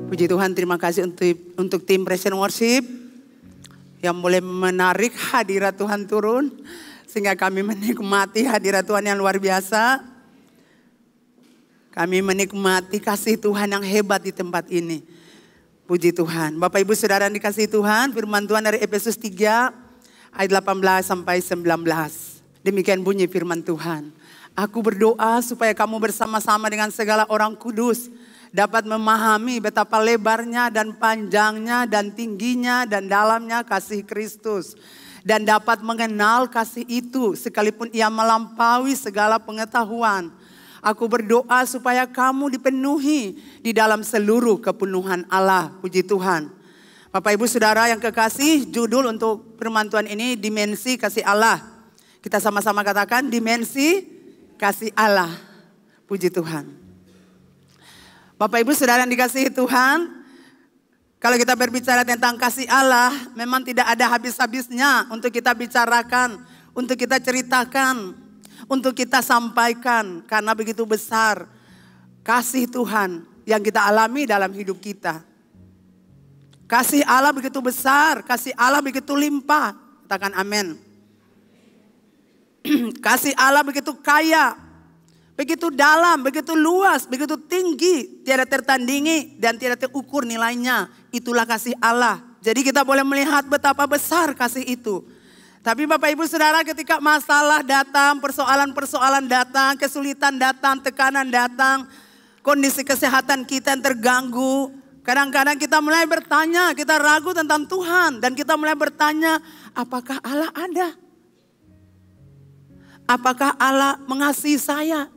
Puji Tuhan, terima kasih untuk tim Present Worship yang boleh menarik hadirat Tuhan turun. Sehingga kami menikmati hadirat Tuhan yang luar biasa. Kami menikmati kasih Tuhan yang hebat di tempat ini. Puji Tuhan. Bapak Ibu Saudara yang dikasihi Tuhan, firman Tuhan dari Efesus 3 ayat 18 sampai 19. Demikian bunyi firman Tuhan. Aku berdoa supaya kamu bersama-sama dengan segala orang kudus dapat memahami betapa lebarnya dan panjangnya dan tingginya dan dalamnya kasih Kristus. Dan dapat mengenal kasih itu sekalipun ia melampaui segala pengetahuan. Aku berdoa supaya kamu dipenuhi di dalam seluruh kepenuhan Allah. Puji Tuhan. Bapak Ibu Saudara yang kekasih, judul untuk firman Tuhan ini dimensi kasih Allah. Kita sama-sama katakan dimensi kasih Allah. Puji Tuhan. Bapak Ibu Saudara yang dikasihi Tuhan, kalau kita berbicara tentang kasih Allah, memang tidak ada habis-habisnya untuk kita bicarakan, untuk kita ceritakan, untuk kita sampaikan. Karena begitu besar kasih Tuhan yang kita alami dalam hidup kita. Kasih Allah begitu besar, kasih Allah begitu limpah. Katakan amin. Kasih Allah begitu kaya, begitu dalam, begitu luas, begitu tinggi, tiada tertandingi dan tiada terukur nilainya. Itulah kasih Allah. Jadi kita boleh melihat betapa besar kasih itu. Tapi Bapak Ibu Saudara, ketika masalah datang, persoalan-persoalan datang, kesulitan datang, tekanan datang, kondisi kesehatan kita yang terganggu, kadang-kadang kita mulai bertanya, kita ragu tentang Tuhan. Dan kita mulai bertanya, apakah Allah ada? Apakah Allah mengasihi saya?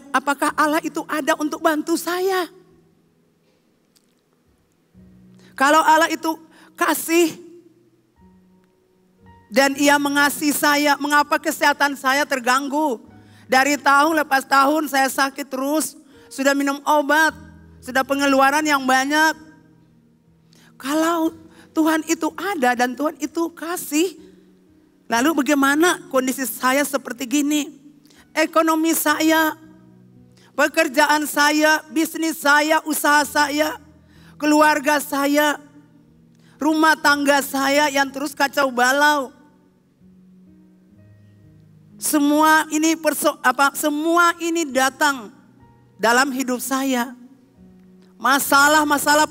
Apakah Allah itu ada untuk bantu saya? Kalau Allah itu kasih dan ia mengasihi saya, mengapa kesehatan saya terganggu? Dari tahun lepas tahun saya sakit terus, sudah minum obat, sudah pengeluaran yang banyak. Kalau Tuhan itu ada dan Tuhan itu kasih, lalu bagaimana kondisi saya seperti gini? Ekonomi saya, pekerjaan saya, bisnis saya, usaha saya, keluarga saya, rumah tangga saya yang terus kacau balau. Semua ini datang dalam hidup saya. Masalah-masalah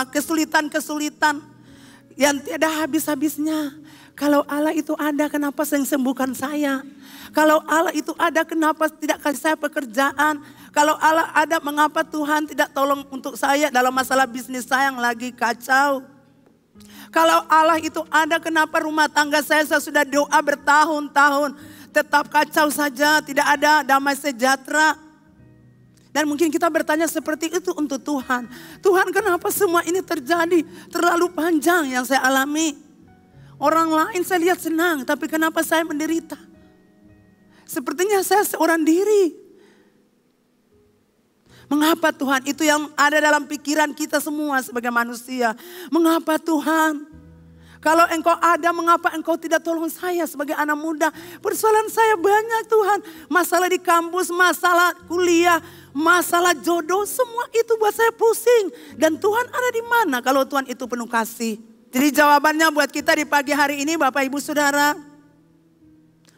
kesulitan-kesulitan yang tiada habis-habisnya. Kalau Allah itu ada, kenapa yang sembuhkan saya? Kalau Allah itu ada, kenapa tidak kasih saya pekerjaan? Kalau Allah ada, mengapa Tuhan tidak tolong untuk saya dalam masalah bisnis saya yang lagi kacau? Kalau Allah itu ada, kenapa rumah tangga saya sudah doa bertahun-tahun tetap kacau saja, tidak ada damai sejahtera? Dan mungkin kita bertanya seperti itu untuk Tuhan. Tuhan, kenapa semua ini terjadi? Terlalu panjang yang saya alami. Orang lain saya lihat senang, tapi kenapa saya menderita? Sepertinya saya seorang diri. Mengapa Tuhan? Itu yang ada dalam pikiran kita semua sebagai manusia. Mengapa Tuhan? Kalau Engkau ada, mengapa Engkau tidak tolong saya sebagai anak muda? Persoalan saya banyak Tuhan. Masalah di kampus, masalah kuliah, masalah jodoh, semua itu buat saya pusing. Dan Tuhan ada di mana kalau Tuhan itu penuh kasih? Jadi jawabannya buat kita di pagi hari ini Bapak Ibu Saudara.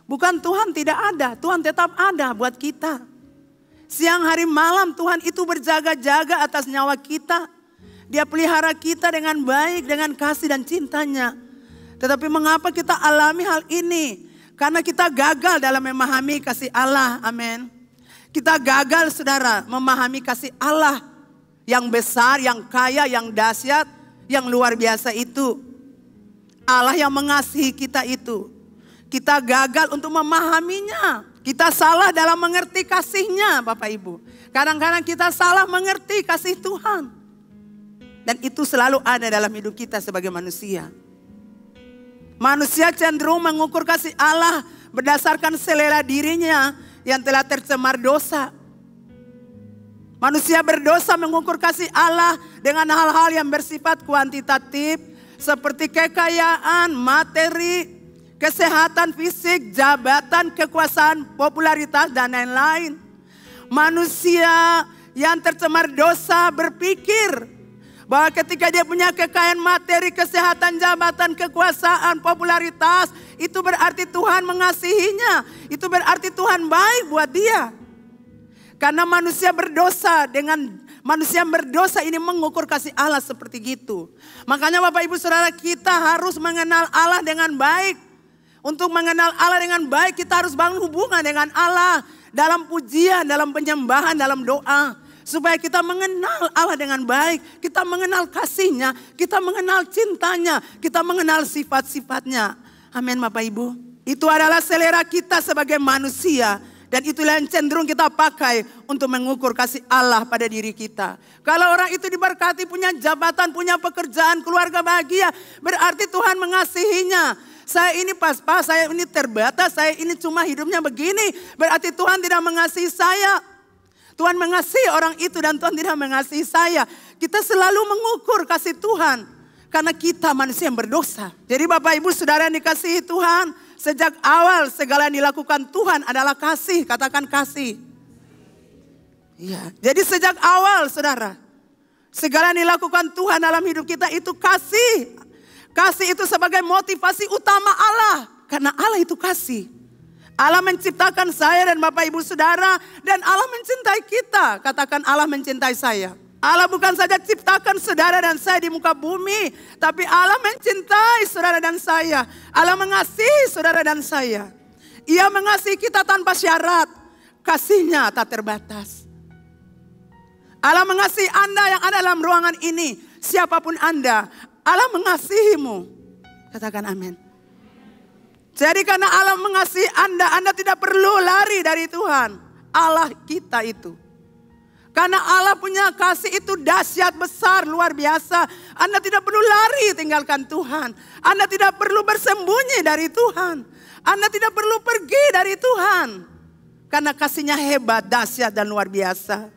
Bukan Tuhan tidak ada, Tuhan tetap ada buat kita. Siang hari malam Tuhan itu berjaga-jaga atas nyawa kita. Dia pelihara kita dengan baik, dengan kasih dan cintanya. Tetapi mengapa kita alami hal ini? Karena kita gagal dalam memahami kasih Allah, amin. Kita gagal saudara memahami kasih Allah yang besar, yang kaya, yang dahsyat, yang luar biasa itu. Allah yang mengasihi kita itu. Kita gagal untuk memahaminya. Kita salah dalam mengerti kasihnya Bapak Ibu. Kadang-kadang kita salah mengerti kasih Tuhan. Dan itu selalu ada dalam hidup kita sebagai manusia. Manusia cenderung mengukur kasih Allah berdasarkan selera dirinya yang telah tercemar dosa. Manusia berdosa mengukur kasih Allah dengan hal-hal yang bersifat kuantitatif. Seperti kekayaan, materi, kesehatan fisik, jabatan, kekuasaan, popularitas dan lain-lain. Manusia yang tercemar dosa berpikir bahwa ketika dia punya kekayaan materi, kesehatan, jabatan, kekuasaan, popularitas, itu berarti Tuhan mengasihinya. Itu berarti Tuhan baik buat dia. Karena manusia berdosa ini mengukur kasih Allah seperti gitu. Makanya Bapak Ibu Saudara, kita harus mengenal Allah dengan baik. Untuk mengenal Allah dengan baik, kita harus bangun hubungan dengan Allah. Dalam pujian, dalam penyembahan, dalam doa. Supaya kita mengenal Allah dengan baik. Kita mengenal kasih-Nya. Kita mengenal cintanya. Kita mengenal sifat-sifatnya. Amin Bapak Ibu. Itu adalah selera kita sebagai manusia. Dan itulah yang cenderung kita pakai untuk mengukur kasih Allah pada diri kita. Kalau orang itu diberkati, punya jabatan, punya pekerjaan, keluarga bahagia. Berarti Tuhan mengasihinya. Saya ini pas-pas, saya ini terbatas, saya ini cuma hidupnya begini. Berarti Tuhan tidak mengasihi saya. Tuhan mengasihi orang itu dan Tuhan tidak mengasihi saya. Kita selalu mengukur kasih Tuhan. Karena kita manusia yang berdosa. Jadi Bapak Ibu Saudara yang dikasihi Tuhan. Sejak awal segala yang dilakukan Tuhan adalah kasih. Katakan kasih. Iya. Jadi sejak awal Saudara. Segala yang dilakukan Tuhan dalam hidup kita itu kasih. Kasih itu sebagai motivasi utama Allah. Karena Allah itu kasih. Allah menciptakan saya dan Bapak Ibu Saudara. Dan Allah mencintai kita. Katakan Allah mencintai saya. Allah bukan saja ciptakan saudara dan saya di muka bumi. Tapi Allah mencintai saudara dan saya. Allah mengasihi saudara dan saya. Ia mengasihi kita tanpa syarat. Kasih-Nya tak terbatas. Allah mengasihi Anda yang ada dalam ruangan ini. Siapapun Anda. Allah mengasihimu. Katakan amin. Jadi karena Allah mengasihi Anda tidak perlu lari dari Tuhan. Allah kita itu. Karena Allah punya kasih itu dahsyat besar, luar biasa. Anda tidak perlu lari tinggalkan Tuhan. Anda tidak perlu bersembunyi dari Tuhan. Anda tidak perlu pergi dari Tuhan. Karena kasih-Nya hebat, dahsyat dan luar biasa.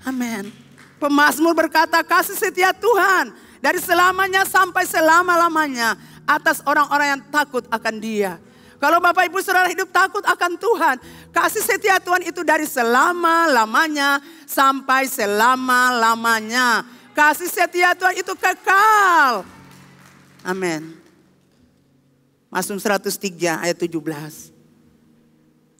Amin. Pemazmur berkata kasih setia Tuhan. Dari selamanya sampai selama-lamanya. Atas orang-orang yang takut akan Dia. Kalau Bapak Ibu Saudara hidup takut akan Tuhan. Kasih setia Tuhan itu dari selama-lamanya sampai selama-lamanya. Kasih setia Tuhan itu kekal. Amin. Mazmur 103 ayat 17.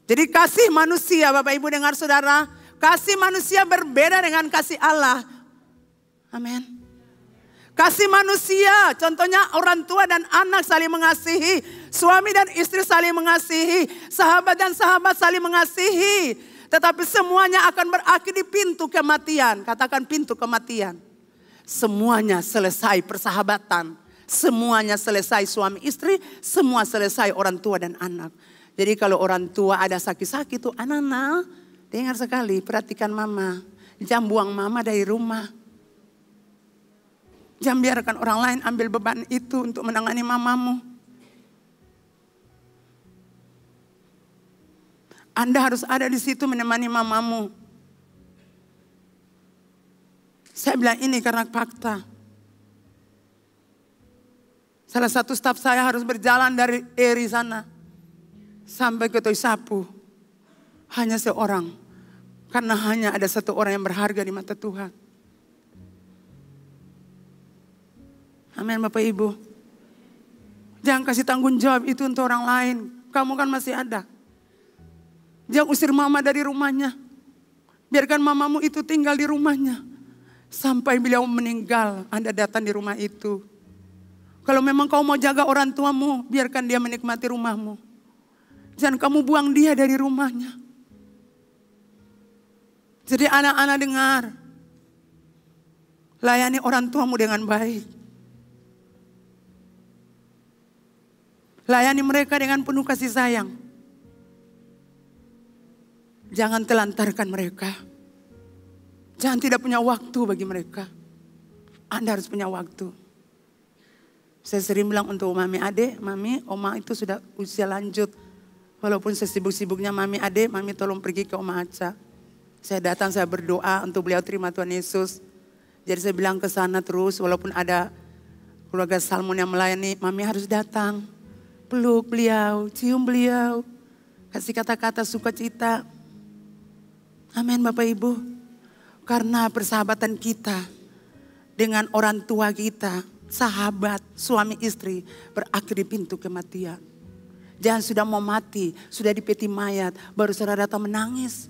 Jadi kasih manusia Bapak Ibu dengar Saudara. Kasih manusia berbeda dengan kasih Allah. Amin. Kasih manusia, contohnya orang tua dan anak saling mengasihi. Suami dan istri saling mengasihi. Sahabat dan sahabat saling mengasihi. Tetapi semuanya akan berakhir di pintu kematian. Katakan pintu kematian. Semuanya selesai persahabatan. Semuanya selesai suami istri. Semua selesai orang tua dan anak. Jadi kalau orang tua ada sakit-sakit tuh anak-anak. Dengar sekali, perhatikan mama. Jangan buang mama dari rumah. Jangan biarkan orang lain ambil beban itu untuk menangani mamamu. Anda harus ada di situ menemani mamamu. Saya bilang ini karena fakta. Salah satu staf saya harus berjalan dari Eri sana sampai ke Toisapu. Hanya seorang. Karena hanya ada satu orang yang berharga di mata Tuhan. Amin Bapak Ibu. Jangan kasih tanggung jawab itu untuk orang lain. Kamu kan masih ada. Jangan usir mama dari rumahnya. Biarkan mamamu itu tinggal di rumahnya. Sampai beliau meninggal, Anda datang di rumah itu. Kalau memang kau mau jaga orang tuamu, biarkan dia menikmati rumahmu. Jangan kamu buang dia dari rumahnya. Jadi anak-anak dengar. Layani orang tuamu dengan baik. Layani mereka dengan penuh kasih sayang. Jangan telantarkan mereka. Jangan tidak punya waktu bagi mereka. Anda harus punya waktu. Saya sering bilang untuk mami ade, mami oma itu sudah usia lanjut. Walaupun sesibuk-sibuknya mami ade, mami tolong pergi ke Oma Aca. Saya datang, saya berdoa untuk beliau terima Tuhan Yesus. Jadi saya bilang ke sana terus, walaupun ada keluarga Salmon yang melayani, mami harus datang. Peluk beliau, cium beliau. Kasih kata-kata sukacita. Amin Bapak Ibu. Karena persahabatan kita dengan orang tua kita, sahabat, suami istri, berakhir di pintu kematian. Jangan sudah mau mati, sudah di peti mayat, baru saudara datang menangis.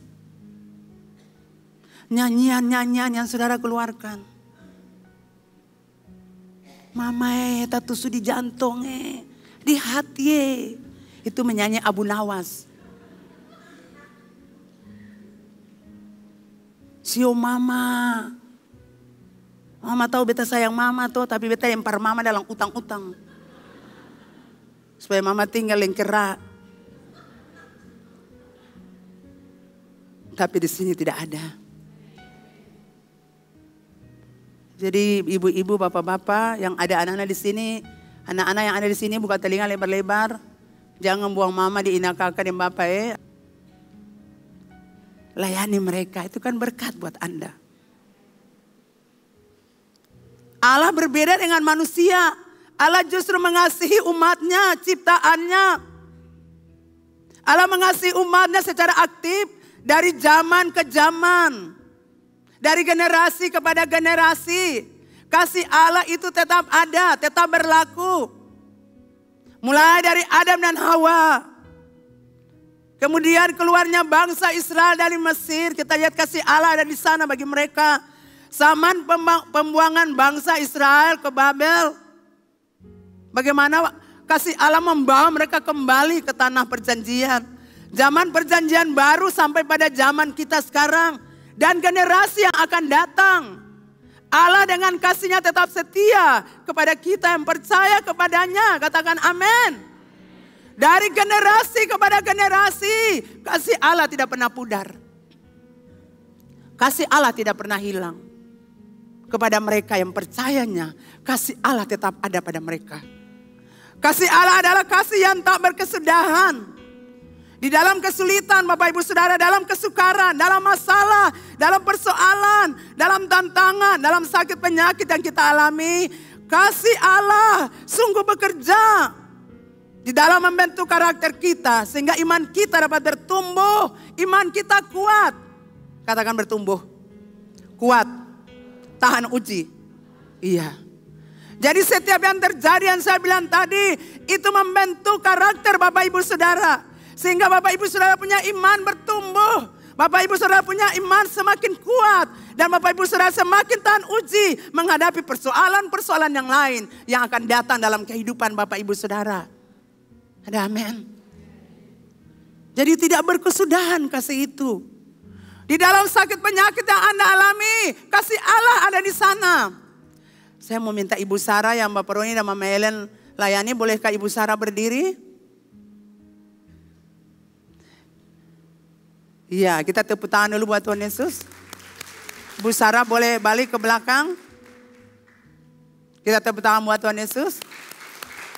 Nyanyian-nyanyian yang saudara keluarkan. Mama tak tusuk di jantung di hati itu menyanyi Abu Nawas. Sio mama. Mama tahu beta sayang mama tuh, tapi beta lempar mama dalam utang-utang. Supaya mama tinggal lengkera. Tapi di sini tidak ada. Jadi ibu-ibu, bapak-bapak yang ada anak-anak di sini, anak-anak yang ada di sini buka telinga lebar-lebar. Jangan buang mama di ina kakak dan bapak Layani mereka, itu kan berkat buat Anda. Allah berbeda dengan manusia. Allah justru mengasihi umatnya, ciptaannya. Allah mengasihi umatnya secara aktif dari zaman ke zaman. Dari generasi kepada generasi. Kasih Allah itu tetap ada, tetap berlaku. Mulai dari Adam dan Hawa. Kemudian keluarnya bangsa Israel dari Mesir. Kita lihat kasih Allah ada di sana bagi mereka. Zaman pembuangan bangsa Israel ke Babel. Bagaimana kasih Allah membawa mereka kembali ke tanah perjanjian. Zaman perjanjian baru sampai pada zaman kita sekarang. Dan generasi yang akan datang. Allah dengan kasihnya tetap setia kepada kita yang percaya kepadanya. Katakan amin. Dari generasi kepada generasi, kasih Allah tidak pernah pudar. Kasih Allah tidak pernah hilang. Kepada mereka yang percayanya, kasih Allah tetap ada pada mereka. Kasih Allah adalah kasih yang tak berkesudahan. Di dalam kesulitan Bapak Ibu Saudara, dalam kesukaran, dalam masalah, dalam persoalan, dalam tantangan, dalam sakit penyakit yang kita alami. Kasih Allah sungguh bekerja. Di dalam membentuk karakter kita. Sehingga iman kita dapat bertumbuh. Iman kita kuat. Katakan bertumbuh. Kuat. Tahan uji. Iya. Jadi setiap yang terjadi yang saya bilang tadi. Itu membentuk karakter Bapak Ibu Saudara. Sehingga Bapak Ibu Saudara punya iman bertumbuh. Bapak Ibu Saudara punya iman semakin kuat. Dan Bapak Ibu Saudara semakin tahan uji. Menghadapi persoalan-persoalan yang lain. Yang akan datang dalam kehidupan Bapak Ibu Saudara. Ada amin. Jadi tidak berkesudahan kasih itu. Di dalam sakit penyakit yang Anda alami, kasih Allah ada di sana. Saya mau minta Ibu Sarah yang Bapak Roni dan Mama Helen layani. Bolehkah Ibu Sarah berdiri? Iya, kita tepuk tangan dulu buat Tuhan Yesus. Ibu Sarah boleh balik ke belakang. Kita tepuk tangan buat Tuhan Yesus.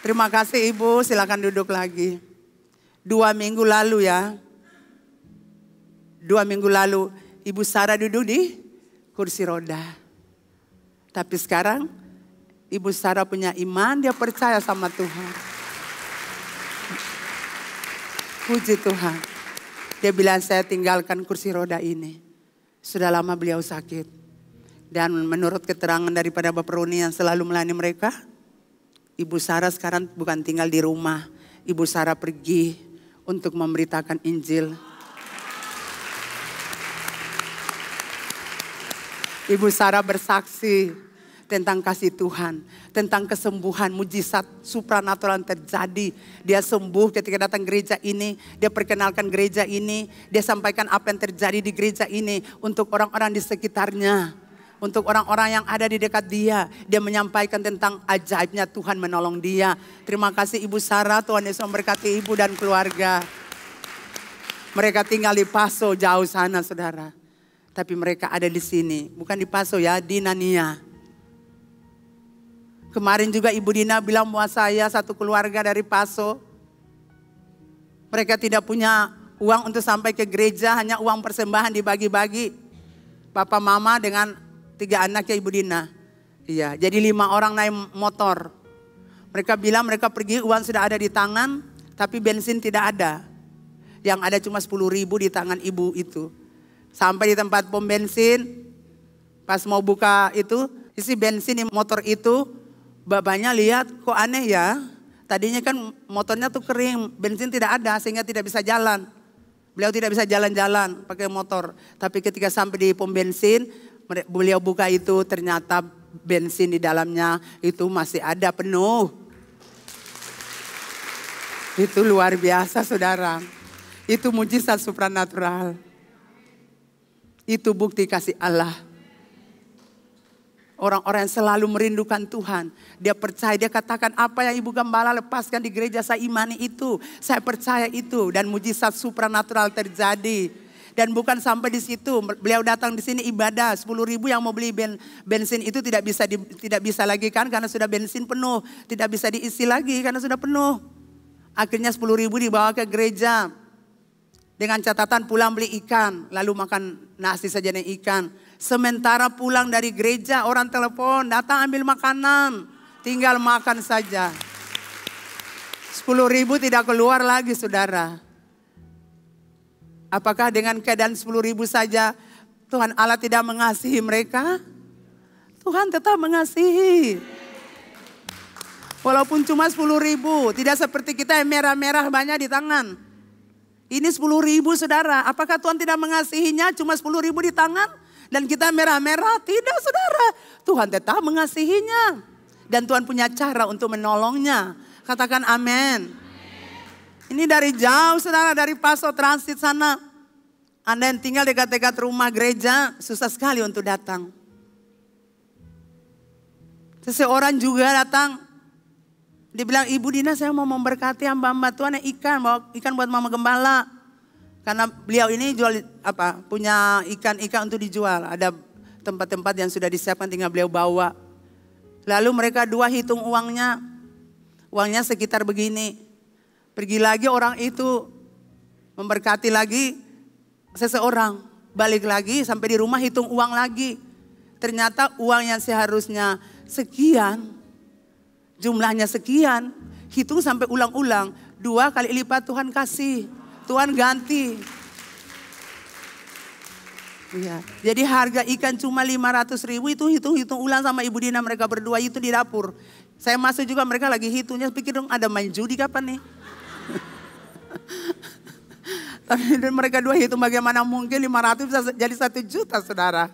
Terima kasih Ibu, silakan duduk lagi. 2 minggu lalu ya. 2 minggu lalu Ibu Sarah duduk di kursi roda. Tapi sekarang Ibu Sarah punya iman, dia percaya sama Tuhan. Puji Tuhan. Dia bilang saya tinggalkan kursi roda ini. Sudah lama beliau sakit. Dan menurut keterangan daripada Bapak Roni yang selalu melayani mereka. Ibu Sarah sekarang bukan tinggal di rumah. Ibu Sarah pergi untuk memberitakan Injil. Ibu Sarah bersaksi tentang kasih Tuhan. Tentang kesembuhan, mujizat supranatural yang terjadi. Dia sembuh ketika datang gereja ini. Dia perkenalkan gereja ini. Dia sampaikan apa yang terjadi di gereja ini. Untuk orang-orang di sekitarnya. Untuk orang-orang yang ada di dekat dia. Dia menyampaikan tentang ajaibnya Tuhan menolong dia. Terima kasih Ibu Sarah. Tuhan Yesus memberkati ibu dan keluarga. Mereka tinggal di Paso jauh sana saudara. Tapi mereka ada di sini. Bukan di Paso ya, di Nania. Kemarin juga Ibu Dina bilang buat saya satu keluarga dari Paso. Mereka tidak punya uang untuk sampai ke gereja. Hanya uang persembahan dibagi-bagi. Papa mama dengan 3 anaknya Ibu Dina. Iya, jadi 5 orang naik motor. Mereka bilang mereka pergi uang sudah ada di tangan. Tapi bensin tidak ada. Yang ada cuma 10.000 di tangan ibu itu. Sampai di tempat pom bensin, pas mau buka itu, isi bensin di motor itu, bapaknya lihat kok aneh ya. Tadinya kan motornya tuh kering, bensin tidak ada sehingga tidak bisa jalan. Beliau tidak bisa jalan-jalan pakai motor. Tapi ketika sampai di pom bensin, beliau buka itu ternyata bensin di dalamnya itu masih ada penuh. Itu luar biasa saudara. Itu mujizat supranatural. Itu bukti kasih Allah. Orang-orang yang selalu merindukan Tuhan. Dia percaya, dia katakan apa yang Ibu Gembala lepaskan di gereja saya imani itu. Saya percaya itu dan mujizat supranatural terjadi. Dan bukan sampai di situ, beliau datang di sini ibadah 10.000 yang mau beli bensin itu tidak bisa lagi kan karena sudah bensin penuh. Tidak bisa diisi lagi karena sudah penuh. Akhirnya 10.000 dibawa ke gereja. Dengan catatan pulang beli ikan, lalu makan nasi saja dengan ikan. Sementara pulang dari gereja orang telepon, datang ambil makanan, tinggal makan saja. 10.000 tidak keluar lagi saudara. Apakah dengan keadaan 10.000 saja Tuhan Allah tidak mengasihi mereka? Tuhan tetap mengasihi. Walaupun cuma 10.000, tidak seperti kita yang merah-merah banyak di tangan. Ini 10.000 saudara, apakah Tuhan tidak mengasihinya cuma 10.000 di tangan? Dan kita merah-merah? Tidak saudara, Tuhan tetap mengasihinya. Dan Tuhan punya cara untuk menolongnya. Katakan amin. Ini dari jauh saudara, dari Paso Transit sana. Anda yang tinggal dekat-dekat rumah gereja, susah sekali untuk datang. Seseorang juga datang. Dia bilang, Ibu Dina saya mau memberkati hamba-hamba Tuhan yang ikan. Bawa ikan buat Mama Gembala. Karena beliau ini jual punya ikan-ikan untuk dijual. Ada tempat-tempat yang sudah disiapkan tinggal beliau bawa. Lalu mereka dua hitung uangnya. Uangnya sekitar begini. Pergi lagi orang itu memberkati lagi seseorang. Balik lagi sampai di rumah hitung uang lagi. Ternyata uang yang seharusnya sekian. Jumlahnya sekian. Hitung sampai ulang-ulang. 2 kali lipat Tuhan kasih. Tuhan ganti. Ya. Jadi harga ikan cuma 500.000 itu hitung-hitung ulang sama Ibu Dina mereka berdua itu di dapur. Saya masuk juga mereka lagi hitungnya pikir dong ada main judi kapan nih. Tapi mereka dua hitung bagaimana mungkin 500 bisa jadi 1 juta saudara.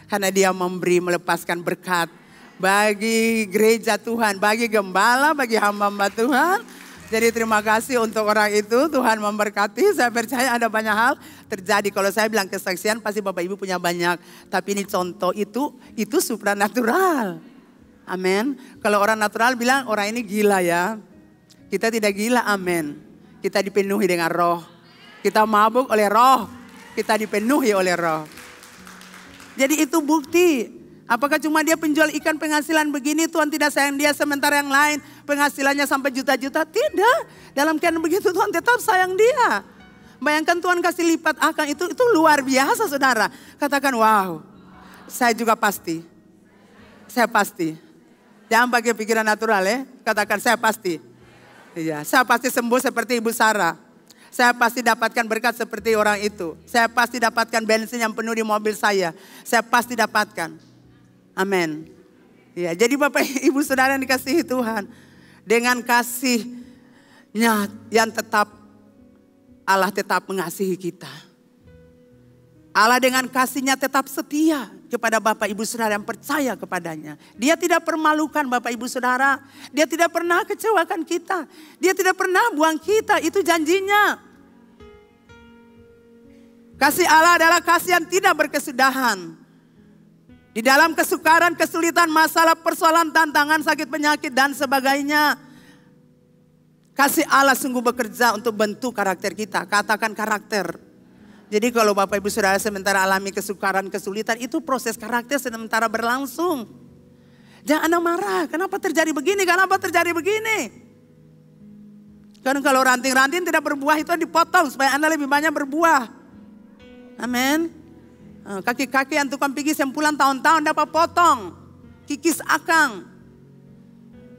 Karena dia memberi melepaskan berkat bagi gereja Tuhan, bagi gembala, bagi hamba-hamba Tuhan. Jadi terima kasih untuk orang itu, Tuhan memberkati. Saya percaya ada banyak hal terjadi. Kalau saya bilang kesaksian pasti Bapak Ibu punya banyak. Tapi ini contoh itu supranatural. Amin. Kalau orang natural bilang orang ini gila ya. Kita tidak gila, amin. Kita dipenuhi dengan roh. Kita mabuk oleh roh. Kita dipenuhi oleh roh. Jadi itu bukti. Apakah cuma dia penjual ikan penghasilan begini Tuhan tidak sayang dia sementara yang lain penghasilannya sampai juta-juta? Tidak. Dalam keadaan begitu Tuhan tetap sayang dia. Bayangkan Tuhan kasih lipat akan itu luar biasa saudara. Katakan wow. Saya juga pasti. Saya pasti. Jangan pakai pikiran natural ya. Katakan saya pasti. Iya, saya pasti sembuh seperti Ibu Sarah. Saya pasti dapatkan berkat seperti orang itu. Saya pasti dapatkan bensin yang penuh di mobil saya. Saya pasti dapatkan. Amin. Ya, jadi Bapak Ibu Saudara yang dikasihi Tuhan. Dengan kasihnya yang tetap, Allah tetap mengasihi kita. Allah dengan kasihnya tetap setia kepada Bapak Ibu Saudara yang percaya kepadanya. Dia tidak permalukan Bapak Ibu Saudara. Dia tidak pernah kecewakan kita. Dia tidak pernah buang kita, itu janjinya. Kasih Allah adalah kasih yang tidak berkesudahan. Di dalam kesukaran, kesulitan, masalah, persoalan, tantangan, sakit, penyakit dan sebagainya. Kasih Allah sungguh bekerja untuk bentuk karakter kita. Katakan karakter. Jadi kalau Bapak Ibu Saudara sementara alami kesukaran, kesulitan, itu proses karakter sementara berlangsung. Jangan Anda marah, kenapa terjadi begini, kenapa terjadi begini. Karena kalau ranting-ranting tidak berbuah itu dipotong supaya Anda lebih banyak berbuah. Amin. Kaki-kaki yang tukang pigis yang pulang tahun-tahun dapat potong. Kikis akang.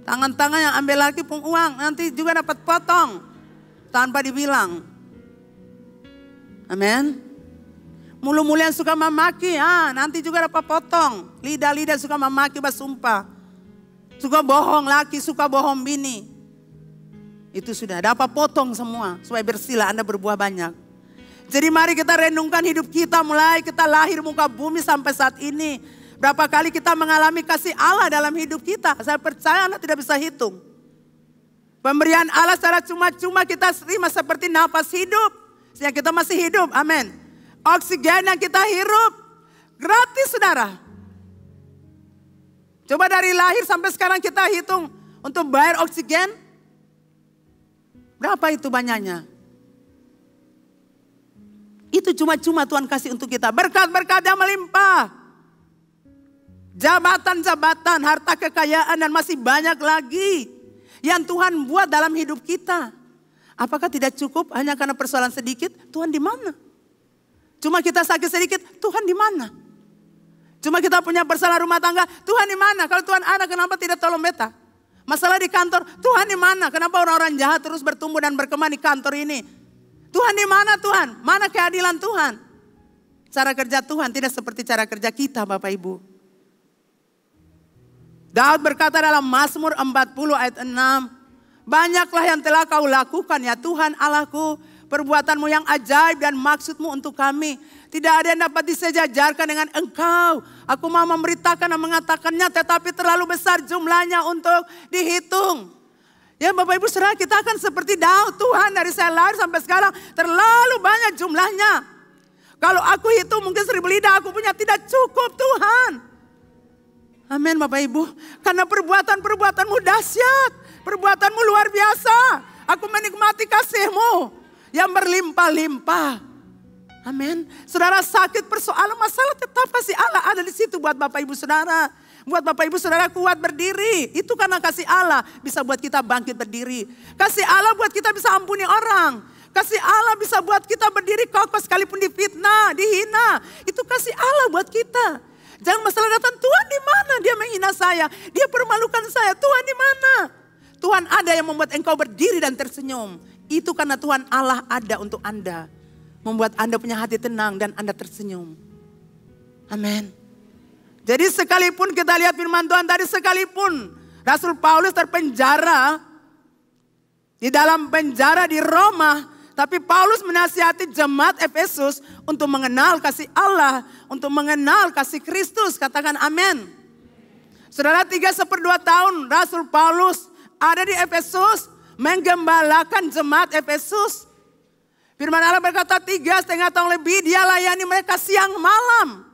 Tangan-tangan yang ambil lagi pun uang nanti juga dapat potong. Tanpa dibilang. Amin. Mulu-mulu yang suka memaki, nanti juga dapat potong. Lidah-lidah suka memaki, bersumpah. Suka bohong laki, suka bohong bini. Itu sudah dapat potong semua. Supaya bersihlah Anda berbuah banyak. Jadi mari kita renungkan hidup kita mulai kita lahir muka bumi sampai saat ini. Berapa kali kita mengalami kasih Allah dalam hidup kita. Saya percaya Anda tidak bisa hitung. Pemberian Allah secara cuma-cuma kita terima seperti nafas hidup. Sehingga kita masih hidup, amin. Oksigen yang kita hirup gratis saudara. Coba dari lahir sampai sekarang kita hitung untuk bayar oksigen. Berapa itu banyaknya? Itu cuma-cuma Tuhan kasih untuk kita. Berkat-berkat yang melimpah. Jabatan-jabatan, harta kekayaan dan masih banyak lagi. Yang Tuhan buat dalam hidup kita. Apakah tidak cukup hanya karena persoalan sedikit? Tuhan di mana? Cuma kita sakit sedikit, Tuhan di mana? Cuma kita punya persoalan rumah tangga, Tuhan di mana? Kalau Tuhan ada, kenapa tidak tolong beta? Masalah di kantor, Tuhan di mana? Kenapa orang-orang jahat terus bertumbuh dan berkembang di kantor ini? Tuhan di mana Tuhan? Mana keadilan Tuhan? Cara kerja Tuhan tidak seperti cara kerja kita Bapak Ibu. Daud berkata dalam Mazmur 40 ayat 6. Banyaklah yang telah kau lakukan ya Tuhan Allahku. Perbuatanmu yang ajaib dan maksudmu untuk kami. Tidak ada yang dapat disejajarkan dengan engkau. Aku mau memberitakan dan mengatakannya tetapi terlalu besar jumlahnya untuk dihitung. Ya Bapak Ibu saudara kita akan seperti Daud. Tuhan dari saya lahir sampai sekarang terlalu banyak jumlahnya. Kalau aku hitung mungkin 1000 lidah aku punya tidak cukup Tuhan. Amin Bapak Ibu. Karena perbuatanmu dahsyat. Perbuatanmu luar biasa. Aku menikmati kasih-Mu yang berlimpah-limpah. Amin. Saudara sakit persoalan masalah tetap kasih Allah ada di situ buat Bapak Ibu Saudara. Buat Bapak Ibu Saudara kuat berdiri. Itu karena kasih Allah bisa buat kita bangkit berdiri. Kasih Allah buat kita bisa ampuni orang. Kasih Allah bisa buat kita berdiri kokoh sekalipun difitnah, dihina. Itu kasih Allah buat kita. Jangan masalah datang, Tuhan di mana? Dia menghina saya, dia permalukan saya. Tuhan di mana? Tuhan ada yang membuat engkau berdiri dan tersenyum. Itu karena Tuhan Allah ada untuk Anda. Membuat Anda punya hati tenang dan Anda tersenyum. Amin. Jadi sekalipun kita lihat firman Tuhan tadi, sekalipun Rasul Paulus terpenjara di dalam penjara di Roma, tapi Paulus menasihati jemaat Efesus untuk mengenal kasih Allah, untuk mengenal kasih Kristus. Katakan amin. Saudara 3/4 tahun Rasul Paulus ada di Efesus, menggembalakan jemaat Efesus. Firman Allah berkata 3,5 tahun lebih dia layani mereka siang malam.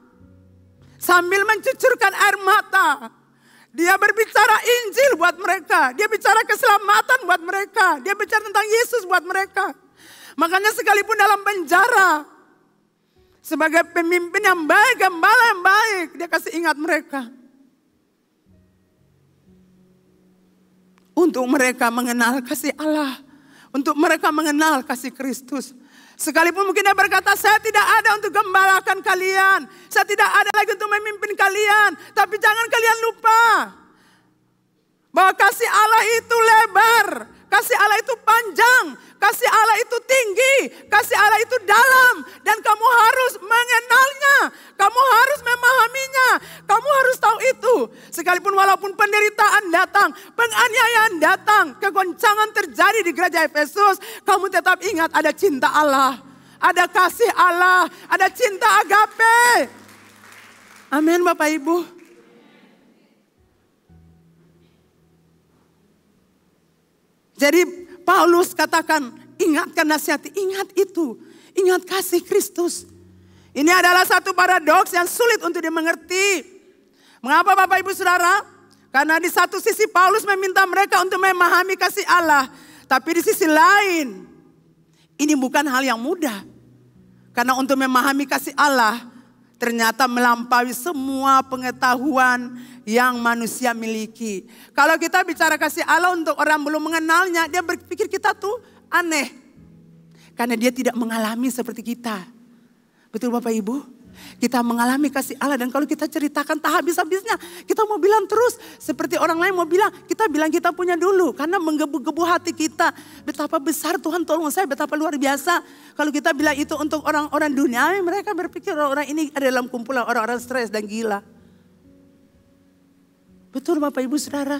Sambil mencucurkan air mata. Dia berbicara Injil buat mereka. Dia bicara keselamatan buat mereka. Dia bicara tentang Yesus buat mereka. Makanya sekalipun dalam penjara. Sebagai pemimpin yang baik, gembala yang baik. Dia kasih ingat mereka. Untuk mereka mengenal kasih Allah. Untuk mereka mengenal kasih Kristus. Sekalipun mungkin dia berkata, saya tidak ada untuk gembalakan kalian. Saya tidak ada lagi untuk memimpin kalian. Tapi jangan kalian lupa. Bahwa kasih Allah itu lebar. Kasih Allah itu panjang. Kasih Allah itu tinggi. Kasih Allah itu dalam. Dan kamu harus mengenalnya. Kamu harus memahaminya. Kamu harus tahu itu. Sekalipun walaupun penderitaan datang. Penganiayaan datang. Kegoncangan terjadi di gereja Efesus. Kamu tetap ingat ada cinta Allah. Ada kasih Allah. Ada cinta agape. Amin Bapak Ibu. Jadi Paulus katakan, ingatkan nasihati, ingat itu. Ingat kasih Kristus. Ini adalah satu paradoks yang sulit untuk dimengerti. Mengapa Bapak Ibu Saudara? Karena di satu sisi Paulus meminta mereka untuk memahami kasih Allah. Tapi di sisi lain, ini bukan hal yang mudah. Karena untuk memahami kasih Allah, ternyata melampaui semua pengetahuan yang manusia miliki. Kalau kita bicara kasih Allah untuk orang belum mengenalnya, dia berpikir kita tuh aneh. Karena dia tidak mengalami seperti kita. Betul Bapak Ibu? Kita mengalami kasih Allah dan kalau kita ceritakan tak habis-habisnya. Kita mau bilang terus seperti orang lain mau bilang. Kita bilang kita punya dulu karena menggebu-gebu hati kita. Betapa besar Tuhan tolong saya, betapa luar biasa. Kalau kita bilang itu untuk orang-orang dunia, mereka berpikir orang ini ada dalam kumpulan orang-orang stres dan gila. Betul Bapak Ibu Saudara.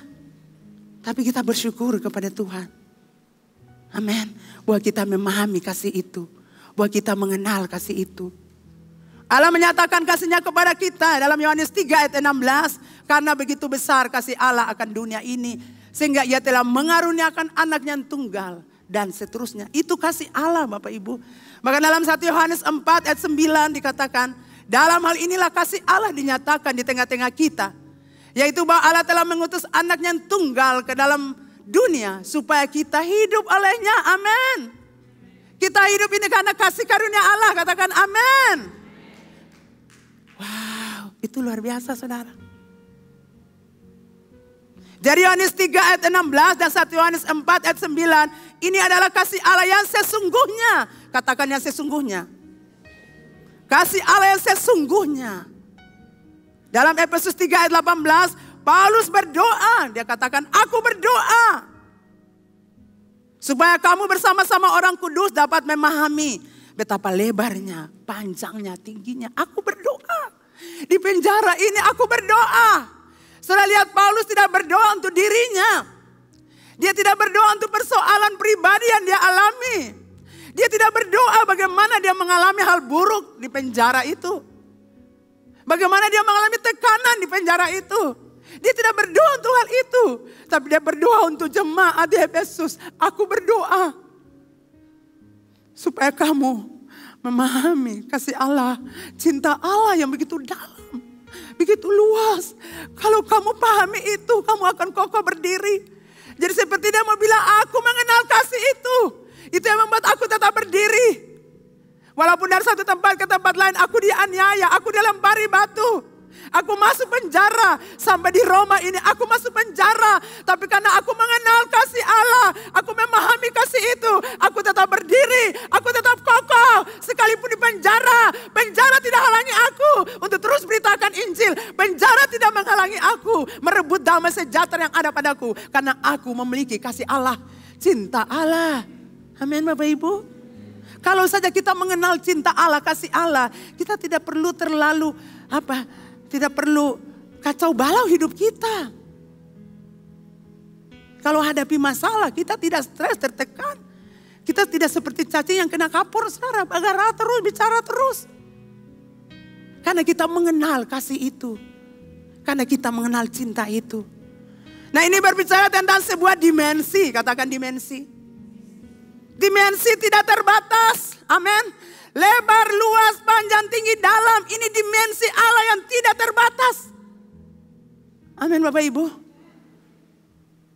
Tapi kita bersyukur kepada Tuhan. Amin. Bahwa kita memahami kasih itu. Bahwa kita mengenal kasih itu. Allah menyatakan kasih-Nya kepada kita dalam Yohanes 3 ayat 16. Karena begitu besar kasih Allah akan dunia ini. Sehingga Ia telah mengaruniakan anaknya yang tunggal. Dan seterusnya. Itu kasih Allah Bapak Ibu. Maka dalam 1 Yohanes 4 ayat 9 dikatakan. Dalam hal inilah kasih Allah dinyatakan di tengah-tengah kita. Yaitu bahwa Allah telah mengutus anaknya yang tunggal ke dalam dunia. Supaya kita hidup olehnya. Amin. Kita hidup ini karena kasih karunia Allah. Katakan amin. Wow, itu luar biasa saudara. Dari Yohanes 3 ayat 16 dan 1 Yohanes 4 ayat 9. Ini adalah kasih Allah yang sesungguhnya. Katakan yang sesungguhnya. Kasih Allah yang sesungguhnya. Dalam Efesus 3 ayat 18. Paulus berdoa. Dia katakan aku berdoa. Supaya kamu bersama-sama orang kudus dapat memahami. Betapa lebarnya, panjangnya, tingginya. Aku berdoa. Di penjara ini aku berdoa. Saudara lihat Paulus tidak berdoa untuk dirinya. Dia tidak berdoa untuk persoalan pribadi yang dia alami. Dia tidak berdoa bagaimana dia mengalami hal buruk di penjara itu. Bagaimana dia mengalami tekanan di penjara itu. Dia tidak berdoa untuk hal itu. Tapi dia berdoa untuk jemaat di Efesus. Aku berdoa. Supaya kamu memahami kasih Allah. Cinta Allah yang begitu dalam. Begitu luas. Kalau kamu pahami itu, kamu akan kokoh berdiri. Jadi seperti dia mau bilang, aku mengenal kasih itu. Itu yang membuat aku tetap berdiri. Walaupun dari satu tempat ke tempat lain, aku dianiaya, aku dilempari batu. Aku masuk penjara, sampai di Roma ini aku masuk penjara. Tapi karena aku mengenal kasih Allah, aku memahami kasih itu. Aku tetap berdiri, aku tetap kokoh. Sekalipun di penjara, penjara tidak halangi aku untuk terus beritakan Injil. Penjara tidak menghalangi aku merebut damai sejahtera yang ada padaku. Karena aku memiliki kasih Allah, cinta Allah. Amin Bapak Ibu. Kalau saja kita mengenal cinta Allah, kasih Allah, kita tidak perlu terlalu tidak perlu kacau balau hidup kita. Kalau hadapi masalah, kita tidak stres, tertekan. Kita tidak seperti cacing yang kena kapur, saudara. Agar terus, bicara terus. Karena kita mengenal kasih itu. Karena kita mengenal cinta itu. Nah ini berbicara tentang sebuah dimensi, katakan dimensi. Dimensi tidak terbatas, amin. Lebar, luas, panjang, tinggi, dalam. Ini dimensi Allah yang tidak terbatas. Amin Bapak Ibu.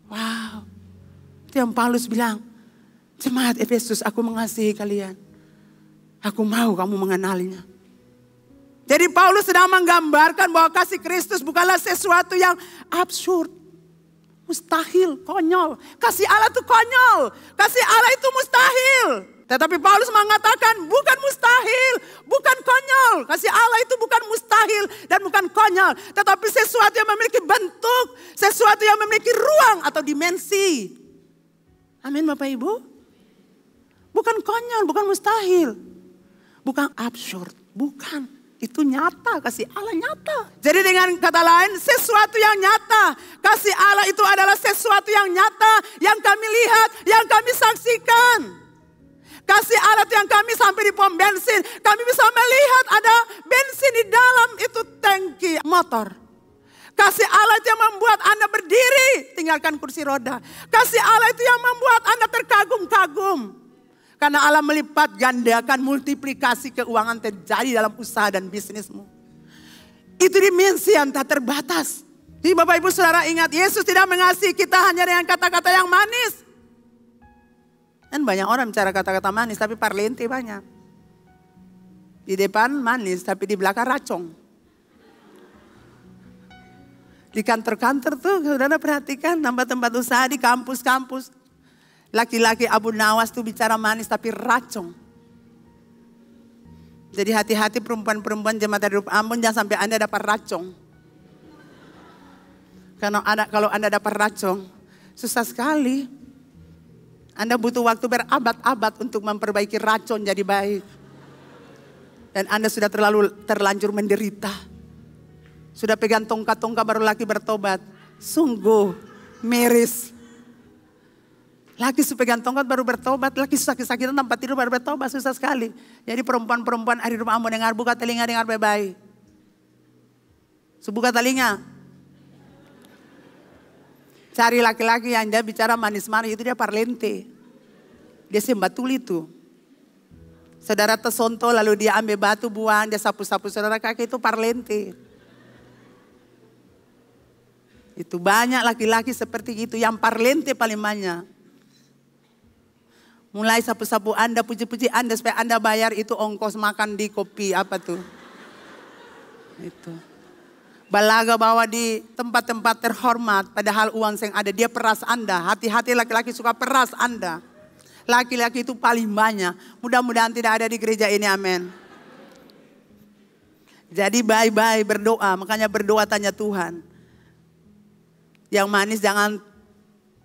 Wow. Itu yang Paulus bilang. Jemaat Efesus, aku mengasihi kalian. Aku mau kamu mengenalinya. Jadi Paulus sedang menggambarkan bahwa kasih Kristus bukanlah sesuatu yang absurd. Mustahil, konyol. Kasih Allah itu konyol. Kasih Allah itu mustahil. Tetapi Paulus mengatakan bukan mustahil, bukan konyol. Kasih Allah itu bukan mustahil dan bukan konyol. Tetapi sesuatu yang memiliki bentuk, sesuatu yang memiliki ruang atau dimensi. Amin Bapak Ibu. Bukan konyol, bukan mustahil. Bukan absurd, bukan. Itu nyata, kasih Allah nyata. Jadi dengan kata lain, sesuatu yang nyata. Kasih Allah itu adalah sesuatu yang nyata, yang kami lihat, yang kami saksikan. Kasih Allah itu yang kami sampai di pom bensin. Kami bisa melihat ada bensin di dalam itu tangki motor. Kasih Allah itu yang membuat Anda berdiri, tinggalkan kursi roda. Kasih Allah itu yang membuat Anda terkagum-kagum. Karena Allah melipat gandakan multiplikasi keuangan terjadi dalam usaha dan bisnismu. Itu dimensi yang tak terbatas. Jadi Bapak Ibu Saudara ingat, Yesus tidak mengasihi kita hanya dengan kata-kata yang manis. Kan banyak orang bicara kata-kata manis tapi parlente banyak. Di depan manis tapi di belakang racong. Di kantor-kantor tuh saudara perhatikan tempat-tempat usaha di kampus-kampus. Laki-laki Abu Nawas tuh bicara manis tapi racong. Jadi hati-hati perempuan-perempuan jemaat dari Ambon, jangan sampai Anda dapat racun. Karena kalau Anda dapat racun, susah sekali. Anda butuh waktu berabad-abad untuk memperbaiki racun jadi baik. Dan Anda sudah terlanjur menderita. Sudah pegang tongkat-tongkat baru laki bertobat. Sungguh miris. Laki pegang tongkat baru bertobat, laki sakit-sakitan tempat tidur baru bertobat, susah sekali. Jadi perempuan-perempuan di rumah Ambon dengar, buka telinga dengar baik-baik. Buka telinga. Cari laki-laki yang dia bicara manis-manis, itu dia parlente. Dia sembatul itu. Saudara tersonto lalu dia ambil batu buang, dia sapu-sapu saudara kaki, itu parlente. Itu banyak laki-laki seperti itu, yang parlente paling banyak. Mulai sapu-sapu Anda, puji-puji Anda supaya Anda bayar itu ongkos makan di kopi apa tuh. Itu. Balaga bawa di tempat-tempat terhormat padahal uang yang ada dia peras Anda. Hati-hati laki-laki suka peras Anda. Laki-laki itu paling banyak. Mudah-mudahan tidak ada di gereja ini, amin. Jadi bye-bye berdoa, makanya berdoa tanya Tuhan. Yang manis jangan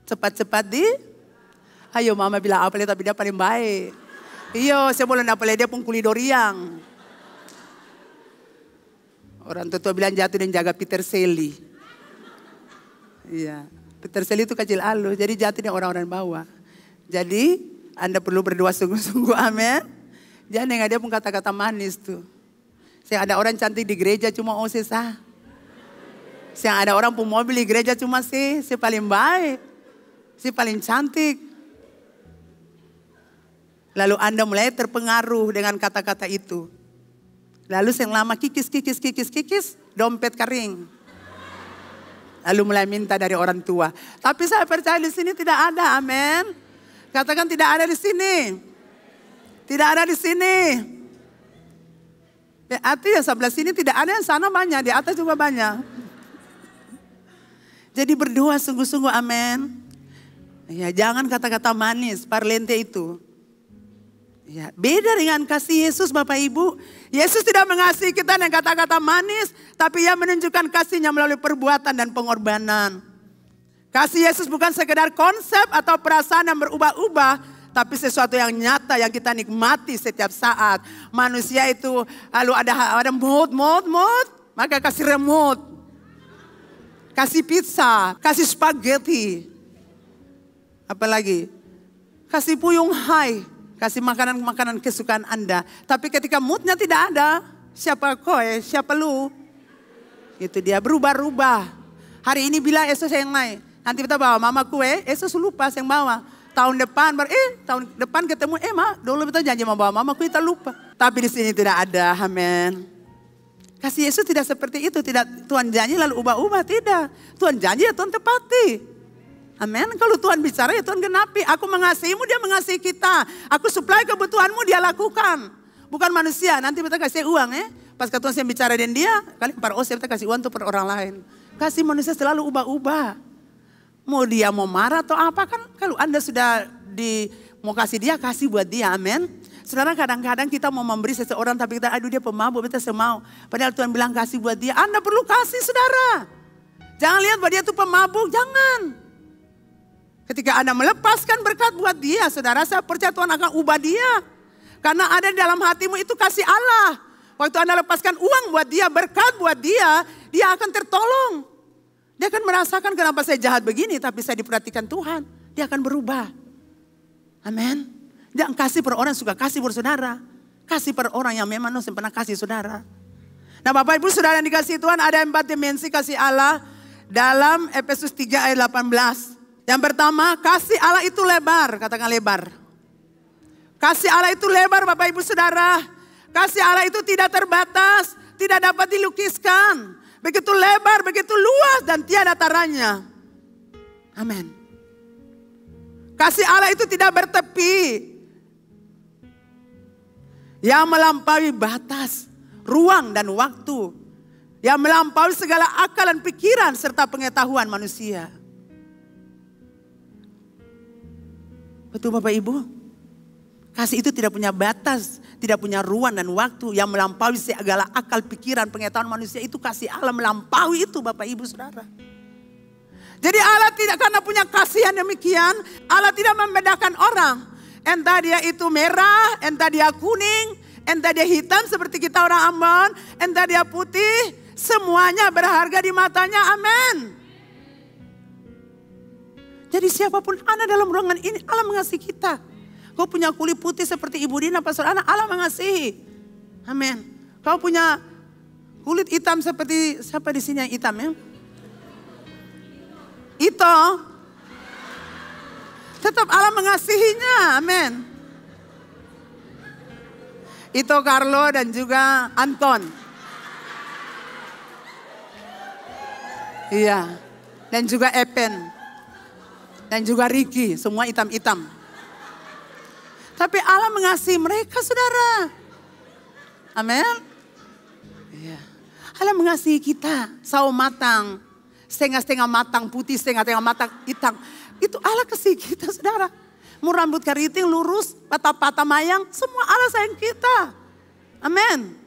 cepat-cepat ayo mama bilang apa tapi dia paling baik. Iyo, saya boleh apa dia pun kulidoriang. Orang tua bilang jatuh dan jaga Peter Seli. Iya, Peter Seli itu kecil alu, jadi jatuh dan orang-orang bawah. Jadi Anda perlu berdoa sungguh-sungguh, amin. Jangan dengar dia pun kata-kata manis tuh. Saya ada orang cantik di gereja cuma sah. Saya ada orang pun mobil di gereja cuma saya paling baik. Saya paling cantik. Lalu Anda mulai terpengaruh dengan kata-kata itu. Lalu yang lama kikis, dompet kering. Lalu mulai minta dari orang tua. Tapi saya percaya di sini tidak ada, amin. Katakan tidak ada di sini. Tidak ada di sini. Berarti yang sebelah sini tidak ada, yang sana banyak, di atas juga banyak. Jadi berdoa sungguh-sungguh, amin. Ya, jangan kata-kata manis, parlente itu. Ya, beda dengan kasih Yesus Bapak Ibu. Yesus tidak mengasihi kita dengan kata-kata manis, tapi Ia menunjukkan kasihnya melalui perbuatan dan pengorbanan. Kasih Yesus bukan sekedar konsep atau perasaan yang berubah-ubah, tapi sesuatu yang nyata yang kita nikmati setiap saat. Manusia itu lalu ada mood, maka kasih remote. Kasih pizza, kasih spaghetti. Apalagi? Kasih puyung hai. Kasih makanan-makanan kesukaan Anda. Tapi ketika moodnya tidak ada, siapa kowe, siapa lu? Itu dia berubah-ubah. Hari ini bilang esok saya yang naik. Nanti kita bawa mama kue, esok lupa saya yang bawa. Tahun depan tahun depan ketemu, dulu kita janji mau bawa mama kue, kita lupa. Tapi di sini tidak ada, amin. Kasih Yesus tidak seperti itu, tidak Tuhan janji lalu ubah-ubah, tidak. Tuhan janji ya Tuhan tepati. Amin. Kalau Tuhan bicara ya Tuhan genapi. Aku mengasihimu, dia mengasihi kita. Aku supply kebutuhanmu, dia lakukan. Bukan manusia. Nanti kita kasih uang Pas Tuhan saya bicara dengan dia, kali kita kasih uang untuk per orang lain. Kasih manusia selalu ubah-ubah. Mau dia mau marah atau apa kan. Kalau Anda sudah mau kasih dia, kasih buat dia. Amin. Saudara, kadang-kadang kita mau memberi seseorang tapi kita aduh dia pemabuk, kita semau. Padahal Tuhan bilang kasih buat dia. Anda perlu kasih, saudara. Jangan lihat bahwa dia itu pemabuk, jangan. Ketika Anda melepaskan berkat buat dia, saudara, saya percaya Tuhan akan ubah dia. Karena ada di dalam hatimu itu kasih Allah. Waktu Anda lepaskan uang buat dia, berkat buat dia, dia akan tertolong. Dia akan merasakan kenapa saya jahat begini, tapi saya diperhatikan Tuhan. Dia akan berubah. Amin. Jangan kasih per orang suka kasih per saudara. Kasih per orang yang memang pernah kasih saudara. Nah Bapak Ibu saudara yang dikasih Tuhan, ada 4 dimensi kasih Allah dalam Efesus 3 ayat 18. Yang pertama, kasih Allah itu lebar. Katakan lebar. Kasih Allah itu lebar Bapak Ibu Saudara. Kasih Allah itu tidak terbatas. Tidak dapat dilukiskan. Begitu lebar, begitu luas dan tiada taranya. Amin. Kasih Allah itu tidak bertepi. Yang melampaui batas, ruang dan waktu. Yang melampaui segala akal dan pikiran serta pengetahuan manusia. Betul Bapak Ibu? Kasih itu tidak punya batas, tidak punya ruang dan waktu yang melampaui segala akal, pikiran, pengetahuan manusia. Itu kasih Allah melampaui itu Bapak Ibu Saudara. Jadi Allah tidak karena punya kasih yang demikian, Allah tidak membedakan orang. Entah dia itu merah, entah dia kuning, entah dia hitam seperti kita orang Ambon, entah dia putih, semuanya berharga di matanya, amin. Jadi siapapun Anda dalam ruangan ini, Allah mengasihi kita. Kau punya kulit putih seperti Ibu Dina, Pastor Ana, Allah mengasihi. Amin. Kau punya kulit hitam seperti, siapa di sini yang hitam ya? Itu. Tetap Allah mengasihinya, amin. Itu Carlo dan juga Anton. Iya. Dan juga Epen. Dan juga Ricky, semua hitam-hitam. Tapi Allah mengasihi mereka saudara. Amin. Iya. Allah mengasihi kita. Sawo matang. Setengah-setengah matang putih, setengah-setengah matang hitam. Itu Allah kasih kita saudara. Mau rambut keriting lurus, patah-patah mayang. Semua Allah sayang kita. Amin.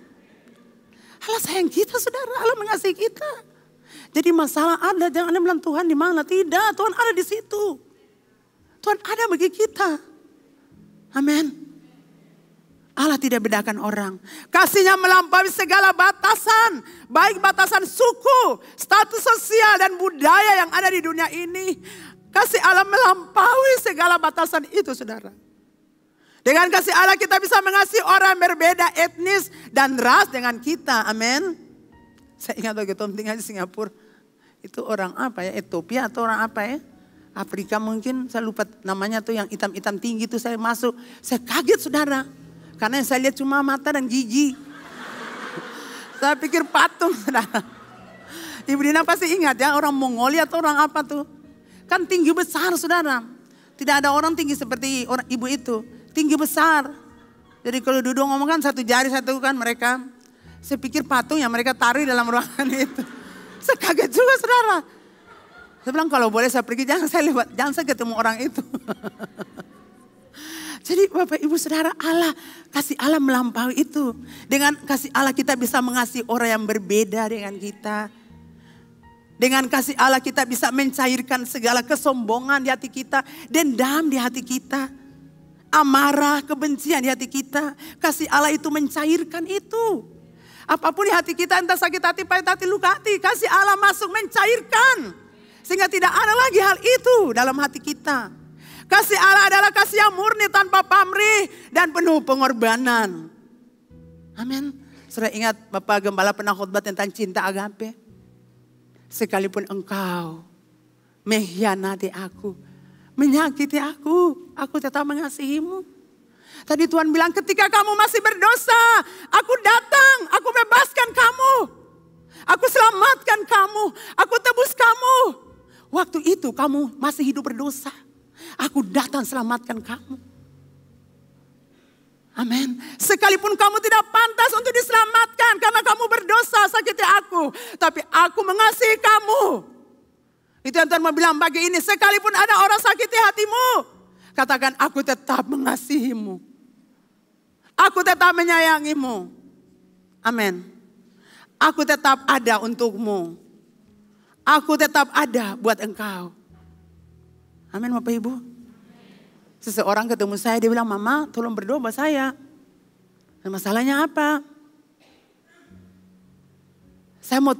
Allah sayang kita saudara. Allah mengasihi kita. Jadi masalah ada, jangan Anda bilang Tuhan di mana. Tidak, Tuhan ada di situ. Tuhan ada bagi kita. Amin. Allah tidak bedakan orang. Kasihnya melampaui segala batasan. Baik batasan suku, status sosial dan budaya yang ada di dunia ini. Kasih Allah melampaui segala batasan itu saudara. Dengan kasih Allah kita bisa mengasihi orang yang berbeda etnis dan ras dengan kita. Amin. Saya ingat waktu Tom tinggal di Singapura. Itu orang apa ya? Ethiopia atau orang apa ya? Afrika mungkin, saya lupa namanya tuh yang hitam-hitam tinggi tuh saya masuk. Saya kaget saudara. Karena yang saya lihat cuma mata dan gigi. Saya pikir patung saudara. Ibu Dina pasti ingat ya orang Mongolia atau orang apa tuh. Kan tinggi besar saudara. Tidak ada orang tinggi seperti orang ibu itu. Tinggi besar. Jadi kalau duduk ngomong kan satu jari satu kan mereka. Saya pikir patung yang mereka taruh dalam ruangan itu. Saya kaget juga saudara. Saya bilang kalau boleh saya pergi jangan saya ketemu orang itu. Jadi Bapak Ibu Saudara Allah, kasih Allah melampaui itu. Dengan kasih Allah kita bisa mengasihi orang yang berbeda dengan kita. Dengan kasih Allah kita bisa mencairkan segala kesombongan di hati kita. Dendam di hati kita. Amarah, kebencian di hati kita. Kasih Allah itu mencairkan itu. Apapun di hati kita entah sakit hati, pahit hati, luka hati. Kasih Allah masuk mencairkan. Sehingga tidak ada lagi hal itu dalam hati kita. Kasih Allah adalah kasih yang murni tanpa pamrih dan penuh pengorbanan. Amin. Sudah ingat Bapak Gembala pernah khotbah tentang cinta agape. Sekalipun engkau mengkhianati aku, menyakiti aku tetap mengasihimu. Tadi Tuhan bilang ketika kamu masih berdosa, aku datang, aku bebaskan kamu. Aku selamatkan kamu, aku tebus kamu. Waktu itu kamu masih hidup berdosa. Aku datang selamatkan kamu. Amin. Sekalipun kamu tidak pantas untuk diselamatkan karena kamu berdosa sakiti aku. Tapi aku mengasihi kamu. Itu yang Tuhan mau bilang pagi ini. Sekalipun ada orang sakiti hatimu. Katakan aku tetap mengasihimu. Aku tetap menyayangimu. Amin. Aku tetap ada untukmu. Aku tetap ada buat engkau. Amin Bapak Ibu. Seseorang ketemu saya, dia bilang, Mama tolong berdoa buat saya. Dan masalahnya apa? Saya mau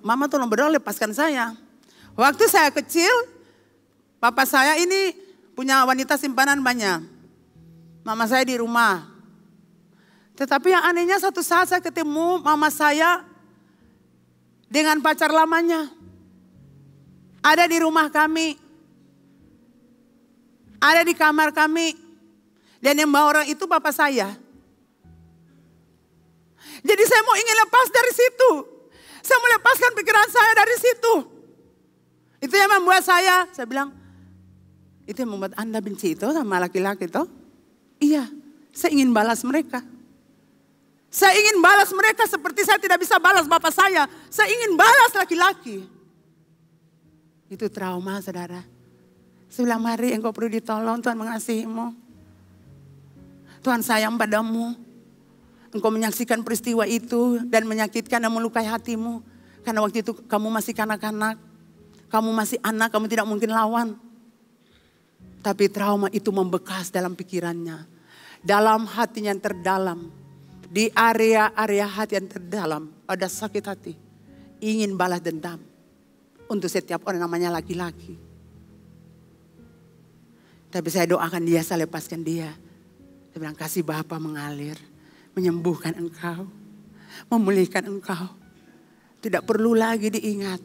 Mama tolong berdoa lepaskan saya. Waktu saya kecil, papa saya ini punya wanita simpanan banyak. Mama saya di rumah. Tetapi yang anehnya satu saat saya ketemu mama saya dengan pacar lamanya. Ada di rumah kami. Ada di kamar kami. Dan yang bawa orang itu papa saya. Jadi saya mau ingin lepas dari situ. Saya mau lepaskan pikiran saya dari situ. Itu yang membuat saya bilang, itu yang membuat Anda benci itu sama laki-laki itu? Iya, saya ingin balas mereka. Saya ingin balas mereka seperti saya tidak bisa balas bapak saya. Saya ingin balas laki-laki. Itu trauma saudara. Saya bilang, mari engkau perlu ditolong, Tuhan mengasihimu. Tuhan sayang padamu. Engkau menyaksikan peristiwa itu dan menyakitkan dan melukai hatimu. Karena waktu itu kamu masih kanak-kanak. Kamu masih anak, kamu tidak mungkin lawan. Tapi trauma itu membekas dalam pikirannya. Dalam hatinya yang terdalam. Di area-area hati yang terdalam ada sakit hati. Ingin balas dendam. Untuk setiap orang namanya laki-laki. Tapi saya doakan dia, saya lepaskan dia. Saya bilang kasih Bapa mengalir. Menyembuhkan engkau. Memulihkan engkau. Tidak perlu lagi diingat.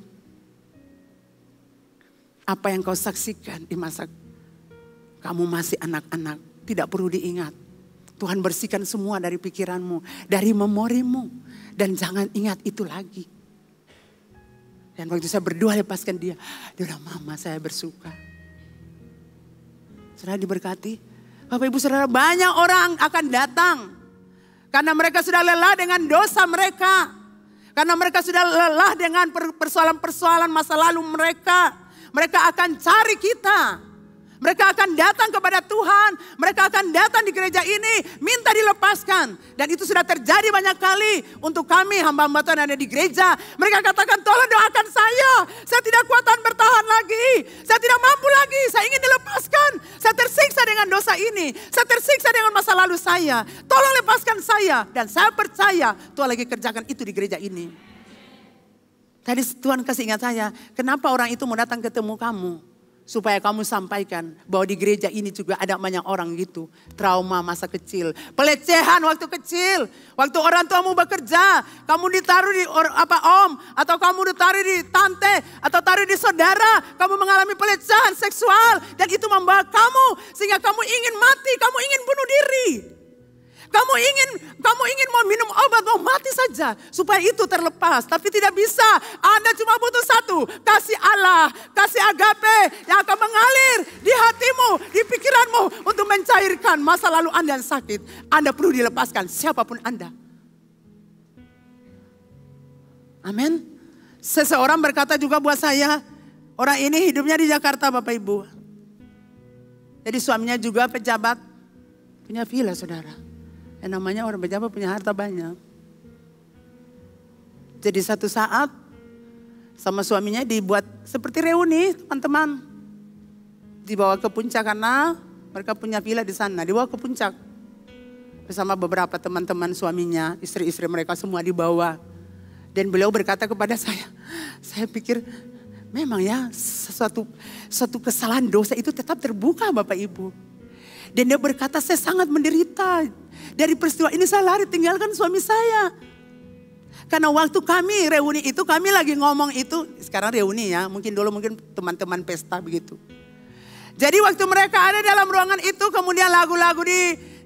Apa yang kau saksikan di masa kamu masih anak-anak. Tidak perlu diingat. Tuhan bersihkan semua dari pikiranmu. Dari memorimu. Dan jangan ingat itu lagi. Dan waktu saya berdoa lepaskan dia. Dia bilang, Mama saya bersuka. Saudara diberkati. Bapak Ibu Saudara, banyak orang akan datang. Karena mereka sudah lelah dengan dosa mereka. Karena mereka sudah lelah dengan persoalan-persoalan masa lalu mereka. Mereka akan cari kita. Mereka akan datang kepada Tuhan. Mereka akan datang di gereja ini. Minta dilepaskan. Dan itu sudah terjadi banyak kali. Untuk kami hamba-hamba Tuhan yang ada di gereja. Mereka katakan tolong doakan saya. Saya tidak kuatan bertahan lagi. Saya tidak mampu lagi. Saya ingin dilepaskan. Saya tersiksa dengan dosa ini. Saya tersiksa dengan masa lalu saya. Tolong lepaskan saya. Dan saya percaya Tuhan lagi kerjakan itu di gereja ini. Tadi Tuhan kasih ingat saya. Kenapa orang itu mau datang ketemu kamu? Supaya kamu sampaikan bahwa di gereja ini juga ada banyak orang gitu. Trauma masa kecil. Pelecehan waktu kecil. Waktu orang tuamu bekerja. Kamu ditaruh di om. Atau kamu ditaruh di tante. Atau taruh di saudara. Kamu mengalami pelecehan seksual. Dan itu membawa kamu. Sehingga kamu ingin mati. Kamu ingin bunuh diri. Kamu ingin mau minum obat, mau mati saja. Supaya itu terlepas. Tapi tidak bisa. Anda cuma butuh satu. Kasih Allah, kasih agape yang akan mengalir di hatimu, di pikiranmu. Untuk mencairkan masa lalu Anda yang sakit. Anda perlu dilepaskan, siapapun Anda. Amin. Seseorang berkata juga buat saya. Orang ini hidupnya di Jakarta Bapak Ibu. Jadi suaminya juga pejabat. Punya villa saudara. Yang namanya orang pejabat punya harta banyak. Jadi satu saat sama suaminya dibuat seperti reuni teman-teman. Dibawa ke puncak karena mereka punya villa di sana. Dibawa ke puncak. Bersama beberapa teman-teman suaminya, istri-istri mereka semua dibawa. Dan beliau berkata kepada saya pikir memang ya suatu kesalahan dosa itu tetap terbuka Bapak Ibu. Dan dia berkata saya sangat menderita. Dari peristiwa ini saya lari tinggalkan suami saya. Karena waktu kami reuni itu kami lagi ngomong itu. Sekarang reuni ya mungkin dulu mungkin teman-teman pesta begitu. Jadi waktu mereka ada dalam ruangan itu kemudian lagu-lagu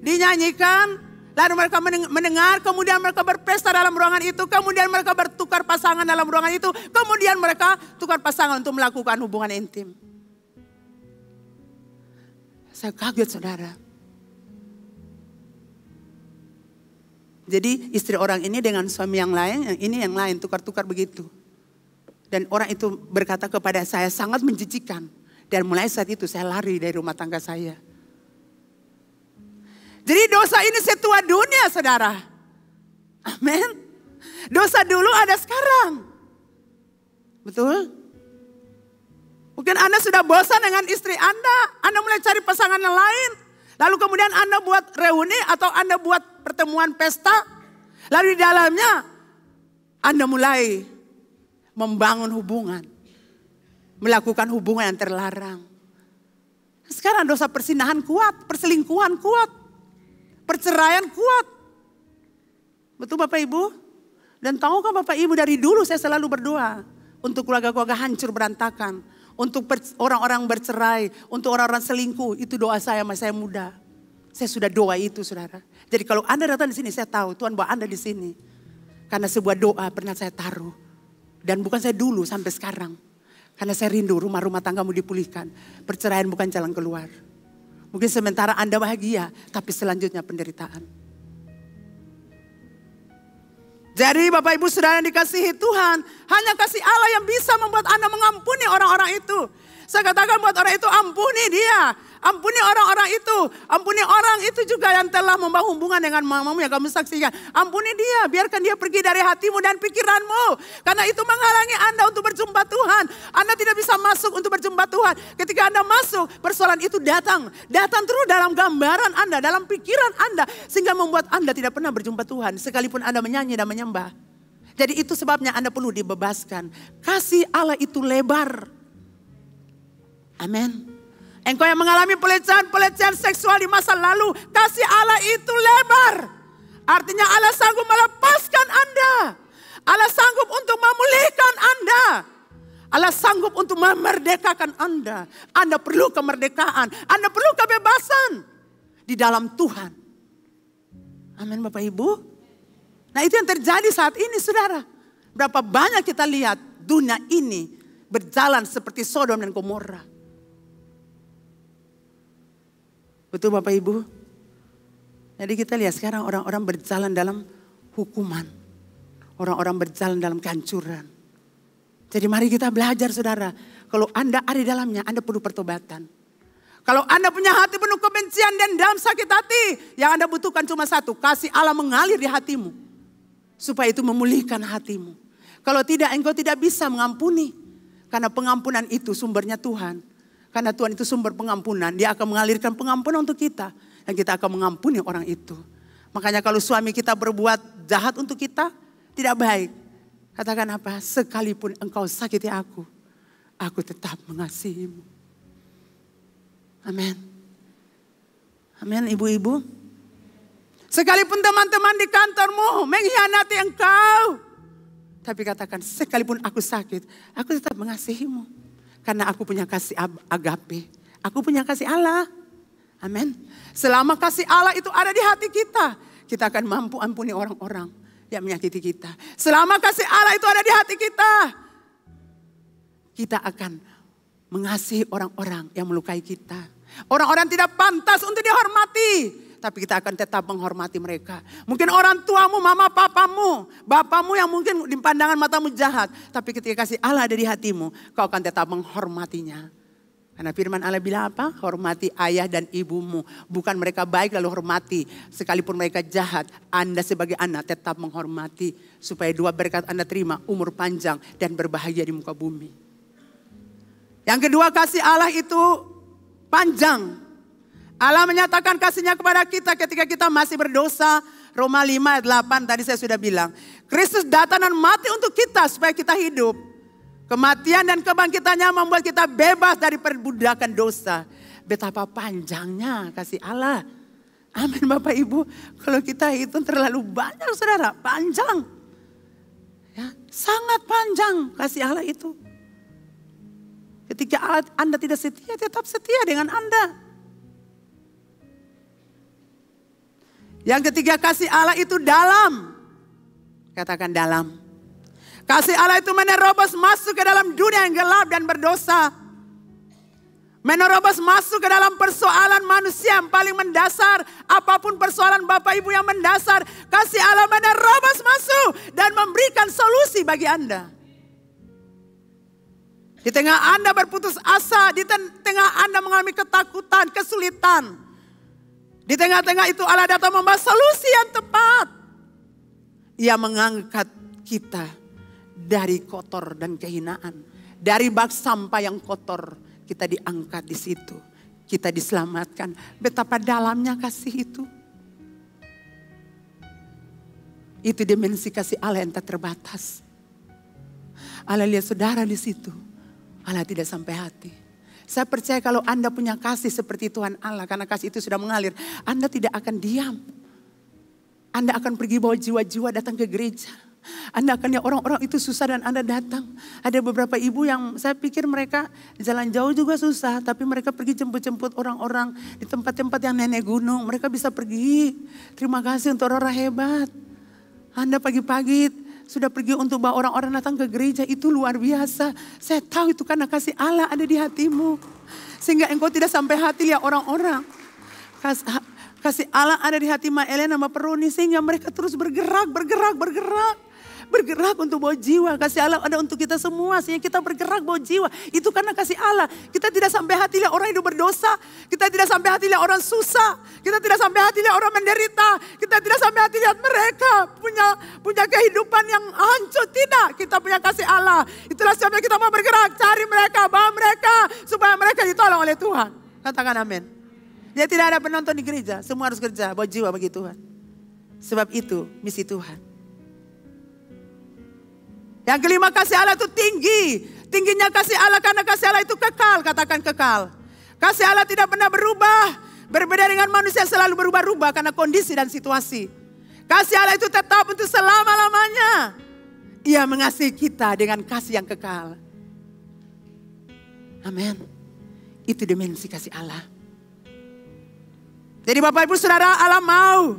dinyanyikan. Lalu mereka mendengar kemudian mereka berpesta dalam ruangan itu. Kemudian mereka bertukar pasangan dalam ruangan itu. Kemudian mereka tukar pasangan untuk melakukan hubungan intim. Saya kaget saudara. Jadi istri orang ini dengan suami yang lain, yang ini yang lain, tukar-tukar begitu. Dan orang itu berkata kepada saya sangat menjijikan. Dan mulai saat itu saya lari dari rumah tangga saya. Jadi dosa ini setua dunia saudara. Amin. Dosa dulu ada sekarang. Betul? Mungkin Anda sudah bosan dengan istri Anda mulai cari pasangan yang lain. Lalu kemudian Anda buat reuni atau Anda buat pertemuan pesta. Lalu di dalamnya Anda mulai membangun hubungan. Melakukan hubungan yang terlarang. Sekarang dosa persinahan kuat, perselingkuhan kuat. Perceraian kuat. Betul Bapak Ibu? Dan tahukah Bapak Ibu dari dulu saya selalu berdoa. Untuk keluarga-keluarga hancur berantakan. Untuk orang-orang bercerai, untuk orang-orang selingkuh, itu doa saya masa saya muda. Saya sudah doa itu saudara. Jadi kalau Anda datang di sini saya tahu Tuhan bawa Anda di sini. Karena sebuah doa pernah saya taruh. Dan bukan saya dulu sampai sekarang. Karena saya rindu rumah-rumah tanggamu dipulihkan. Perceraian bukan jalan keluar. Mungkin sementara Anda bahagia, tapi selanjutnya penderitaan. Jadi Bapak Ibu Saudara yang dikasihi Tuhan, hanya kasih Allah yang bisa membuat Anda mengampuni orang-orang itu. Saya katakan buat orang itu ampuni dia. Ampuni orang-orang itu. Ampuni orang itu juga yang telah membangun hubungan dengan mamamu yang kamu saksikan. Ampuni dia, biarkan dia pergi dari hatimu dan pikiranmu. Karena itu menghalangi Anda untuk berjumpa Tuhan. Anda tidak bisa masuk untuk berjumpa Tuhan. Ketika Anda masuk, persoalan itu datang. Datang terus dalam gambaran Anda, dalam pikiran Anda. Sehingga membuat Anda tidak pernah berjumpa Tuhan. Sekalipun Anda menyanyi dan menyembah. Jadi itu sebabnya Anda perlu dibebaskan. Kasih Allah itu lebar. Amin. Engkau yang mengalami pelecehan seksual di masa lalu, kasih Allah itu lebar. Artinya Allah sanggup melepaskan Anda. Allah sanggup untuk memulihkan Anda. Allah sanggup untuk memerdekakan Anda. Anda perlu kemerdekaan. Anda perlu kebebasan di dalam Tuhan. Amin Bapak Ibu. Nah itu yang terjadi saat ini saudara. Berapa banyak kita lihat dunia ini berjalan seperti Sodom dan Gomora. Betul Bapak Ibu? Jadi kita lihat sekarang orang-orang berjalan dalam hukuman. Orang-orang berjalan dalam kehancuran. Jadi mari kita belajar saudara. Kalau Anda ada di dalamnya, Anda perlu pertobatan. Kalau Anda punya hati penuh kebencian dan dalam sakit hati. Yang Anda butuhkan cuma satu. Kasih Allah mengalir di hatimu. Supaya itu memulihkan hatimu. Kalau tidak, engkau tidak bisa mengampuni. Karena pengampunan itu sumbernya Tuhan. Karena Tuhan itu sumber pengampunan. Dia akan mengalirkan pengampunan untuk kita. Dan kita akan mengampuni orang itu. Makanya kalau suami kita berbuat jahat untuk kita. Tidak baik. Katakan apa? Sekalipun engkau sakiti aku. Aku tetap mengasihimu. Amin. Amin ibu-ibu. Sekalipun teman-teman di kantormu mengkhianati engkau. Tapi katakan sekalipun aku sakit. Aku tetap mengasihimu. Karena aku punya kasih agape. Aku punya kasih Allah. Amin. Selama kasih Allah itu ada di hati kita. Kita akan mampu ampuni orang-orang yang menyakiti kita. Selama kasih Allah itu ada di hati kita. Kita akan mengasihi orang-orang yang melukai kita. Orang-orang tidak pantas untuk dihormati. Tapi kita akan tetap menghormati mereka. Mungkin orang tuamu, mama, papamu, bapamu yang mungkin di pandangan matamu jahat. Tapi ketika kasih Allah ada di hatimu, kau akan tetap menghormatinya. Karena firman Allah bilang apa? Hormati ayah dan ibumu. Bukan mereka baik lalu hormati. Sekalipun mereka jahat, Anda sebagai anak tetap menghormati. Supaya dua berkat Anda terima, umur panjang dan berbahagia di muka bumi. Yang kedua, kasih Allah itu panjang. Allah menyatakan kasihnya kepada kita ketika kita masih berdosa. Roma 5 ayat 8 tadi saya sudah bilang. Kristus datang dan mati untuk kita supaya kita hidup. Kematian dan kebangkitannya membuat kita bebas dari perbudakan dosa. Betapa panjangnya kasih Allah. Amin Bapak Ibu. Kalau kita hitung terlalu banyak saudara. Panjang. Ya, sangat panjang kasih Allah itu. Ketika Anda tidak setia, tetap setia dengan Anda. Yang ketiga, kasih Allah itu dalam. Katakan dalam. Kasih Allah itu menerobos masuk ke dalam dunia yang gelap dan berdosa. Menerobos masuk ke dalam persoalan manusia yang paling mendasar. Apapun persoalan Bapak Ibu yang mendasar. Kasih Allah menerobos masuk dan memberikan solusi bagi Anda. Di tengah Anda berputus asa. Di tengah Anda mengalami ketakutan, kesulitan. Di tengah-tengah itu Allah datang membawa solusi yang tepat. Ia mengangkat kita dari kotor dan kehinaan. Dari bak sampah yang kotor kita diangkat di situ. Kita diselamatkan. Betapa dalamnya kasih itu. Itu dimensi kasih Allah yang tak terbatas. Allah lihat saudara di situ. Allah tidak sampai hati. Saya percaya kalau Anda punya kasih seperti Tuhan Allah. Karena kasih itu sudah mengalir. Anda tidak akan diam. Anda akan pergi bawa jiwa-jiwa datang ke gereja. Anda akan lihat orang-orang itu susah dan Anda datang. Ada beberapa ibu yang saya pikir mereka jalan jauh juga susah. Tapi mereka pergi jemput-jemput orang-orang di tempat-tempat yang nenek gunung. Mereka bisa pergi. Terima kasih untuk orang-orang hebat. Anda pagi-pagi sudah pergi untuk bawa orang-orang datang ke gereja, itu luar biasa. Saya tahu itu karena kasih Allah ada di hatimu. Sehingga engkau tidak sampai hati lihat orang-orang. Kasih Allah ada di hati Mbak Elena, Mbak Peroni. Sehingga mereka terus bergerak. bergerak untuk bawa jiwa. Kasih Allah ada untuk kita semua, sehingga kita bergerak bawa jiwa. Itu karena kasih Allah. Kita tidak sampai hati lihat orang hidup berdosa. Kita tidak sampai hati lihat orang susah. Kita tidak sampai hati lihat orang menderita. Kita tidak sampai hati lihat mereka punya kehidupan yang hancur. Tidak, kita punya kasih Allah. Itulah sebabnya kita mau bergerak, cari mereka, bawa mereka, supaya mereka ditolong oleh Tuhan. Katakan amin. Jadi tidak ada penonton di gereja, semua harus kerja bawa jiwa bagi Tuhan. Sebab itu misi Tuhan. Yang kelima, kasih Allah itu tinggi. Tingginya kasih Allah karena kasih Allah itu kekal. Katakan kekal. Kasih Allah tidak pernah berubah. Berbeda dengan manusia selalu berubah-ubah karena kondisi dan situasi. Kasih Allah itu tetap untuk selama-lamanya. Ia mengasihi kita dengan kasih yang kekal. Amin. Itu dimensi kasih Allah. Jadi Bapak Ibu Saudara, Allah mau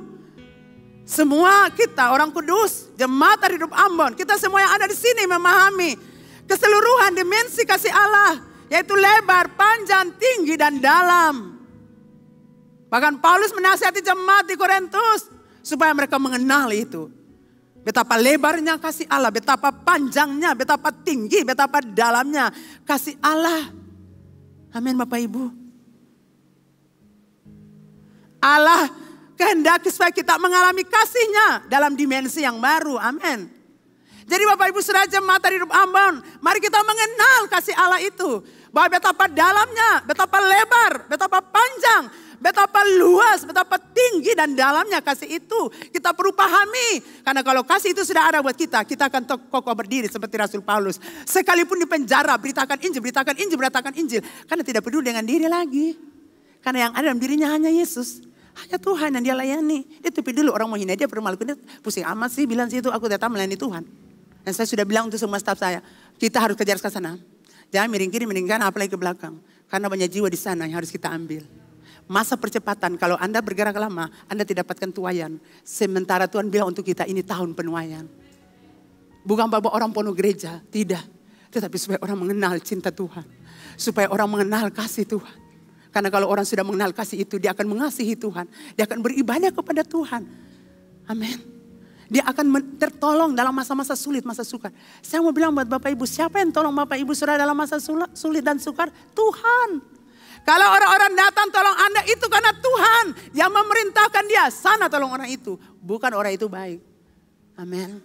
semua kita orang kudus, jemaat dari hidup Ambon, kita semua yang ada di sini memahami keseluruhan dimensi kasih Allah, yaitu lebar, panjang, tinggi dan dalam. Bahkan Paulus menasihati jemaat di Korintus supaya mereka mengenal itu. Betapa lebarnya kasih Allah, betapa panjangnya, betapa tinggi, betapa dalamnya kasih Allah. Amin Bapak Ibu. Allah kehendaki supaya kita mengalami kasih-Nya dalam dimensi yang baru. Amin. Jadi Bapak Ibu Saudara jemaat dari hidup Ambon, mari kita mengenal kasih Allah itu. Bahwa betapa dalamnya, betapa lebar, betapa panjang, betapa luas, betapa tinggi dan dalamnya kasih itu. Kita perlu pahami. Karena kalau kasih itu sudah ada buat kita, kita akan kokoh berdiri seperti Rasul Paulus. Sekalipun di penjara, beritakan Injil, beritakan Injil, beritakan Injil. Karena tidak peduli dengan diri lagi. Karena yang ada dalam dirinya hanya Yesus. Hanya Tuhan yang dia layani. Dia tepi dulu orang mau hina dia, permalukan dia. Pusing amat sih bilang situ, aku tetap melayani Tuhan. Dan saya sudah bilang untuk semua staf saya, kita harus kejar ke sana. Jangan miring kiri, miring kanan, apalagi ke belakang. Karena banyak jiwa di sana yang harus kita ambil. Masa percepatan, kalau Anda bergerak lama, Anda tidak dapatkan tuaian. Sementara Tuhan bilang untuk kita, ini tahun penuaian. Bukan bahwa orang penuh gereja, tidak. Tetapi supaya orang mengenal cinta Tuhan. Supaya orang mengenal kasih Tuhan. Karena kalau orang sudah mengenal kasih itu, dia akan mengasihi Tuhan. Dia akan beribadah kepada Tuhan. Amin. Dia akan tertolong dalam masa-masa sulit, masa sukar. Saya mau bilang buat Bapak Ibu, siapa yang tolong Bapak Ibu Saudara dalam masa sulit dan sukar? Tuhan. Kalau orang-orang datang tolong Anda, itu karena Tuhan yang memerintahkan dia. Sana tolong orang itu. Bukan orang itu baik. Amin.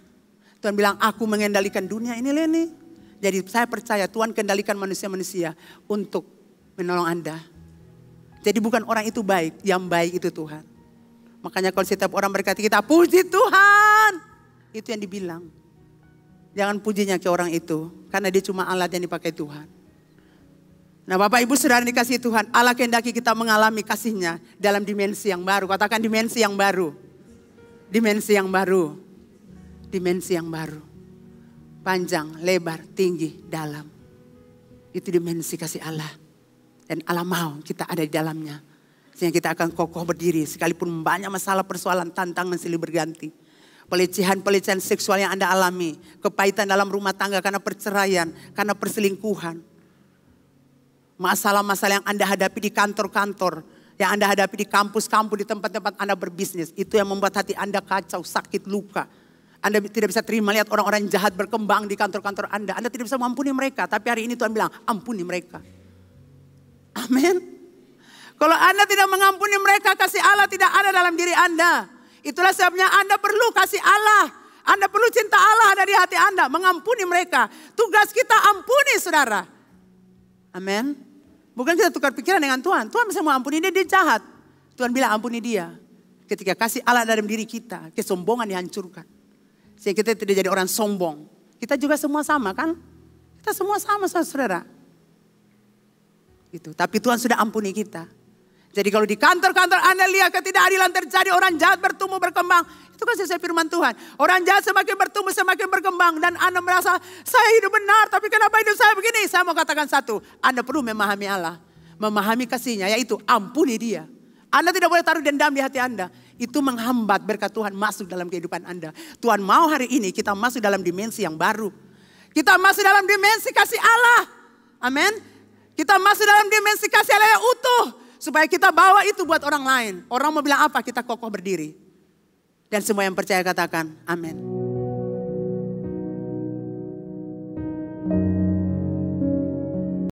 Tuhan bilang, aku mengendalikan dunia ini, Leni. Jadi saya percaya Tuhan kendalikan manusia-manusia untuk menolong Anda. Jadi bukan orang itu baik, yang baik itu Tuhan. Makanya kalau setiap orang berkata kita puji Tuhan. Itu yang dibilang. Jangan pujinya ke orang itu. Karena dia cuma alat yang dipakai Tuhan. Nah Bapak Ibu Saudara dikasihi Tuhan. Allah kehendaki kita mengalami kasih-Nya dalam dimensi yang baru. Katakan dimensi yang baru. Dimensi yang baru. Dimensi yang baru. Panjang, lebar, tinggi, dalam. Itu dimensi kasih Allah. Dan Allah mau kita ada di dalamnya. Sehingga kita akan kokoh berdiri. Sekalipun banyak masalah, persoalan, tantangan silih berganti. Pelecehan seksual yang Anda alami. Kepahitan dalam rumah tangga karena perceraian. Karena perselingkuhan. Masalah-masalah yang Anda hadapi di kantor-kantor. Yang Anda hadapi di kampus-kampus, di tempat-tempat Anda berbisnis. Itu yang membuat hati Anda kacau, sakit, luka. Anda tidak bisa terima lihat orang-orang jahat berkembang di kantor-kantor Anda. Anda tidak bisa mengampuni mereka. Tapi hari ini Tuhan bilang, ampuni mereka. Amin. Kalau Anda tidak mengampuni mereka, kasih Allah tidak ada dalam diri Anda. Itulah sebabnya Anda perlu kasih Allah. Anda perlu cinta Allah ada di hati Anda. Mengampuni mereka. Tugas kita ampuni saudara. Amin. Bukan kita tukar pikiran dengan Tuhan. Tuhan bisa mengampuni dia jahat. Tuhan bilang ampuni dia. Ketika kasih Allah dalam diri kita, kesombongan dihancurkan. Sehingga kita tidak jadi orang sombong. Kita juga semua sama kan? Kita semua sama saudara. Gitu. Tapi Tuhan sudah ampuni kita. Jadi kalau di kantor-kantor Anda lihat ketidakadilan terjadi, orang jahat bertumbuh berkembang. Itu kan sesuai firman Tuhan. Orang jahat semakin bertumbuh semakin berkembang. Dan Anda merasa saya hidup benar. Tapi kenapa hidup saya begini? Saya mau katakan satu. Anda perlu memahami Allah. Memahami kasih-Nya yaitu ampuni dia. Anda tidak boleh taruh dendam di hati Anda. Itu menghambat berkat Tuhan masuk dalam kehidupan Anda. Tuhan mau hari ini kita masuk dalam dimensi yang baru. Kita masuk dalam dimensi kasih Allah. Amin. Kita masuk dalam dimensi kasih Allah yang utuh. Supaya kita bawa itu buat orang lain. Orang mau bilang apa? Kita kokoh berdiri. Dan semua yang percaya katakan amin.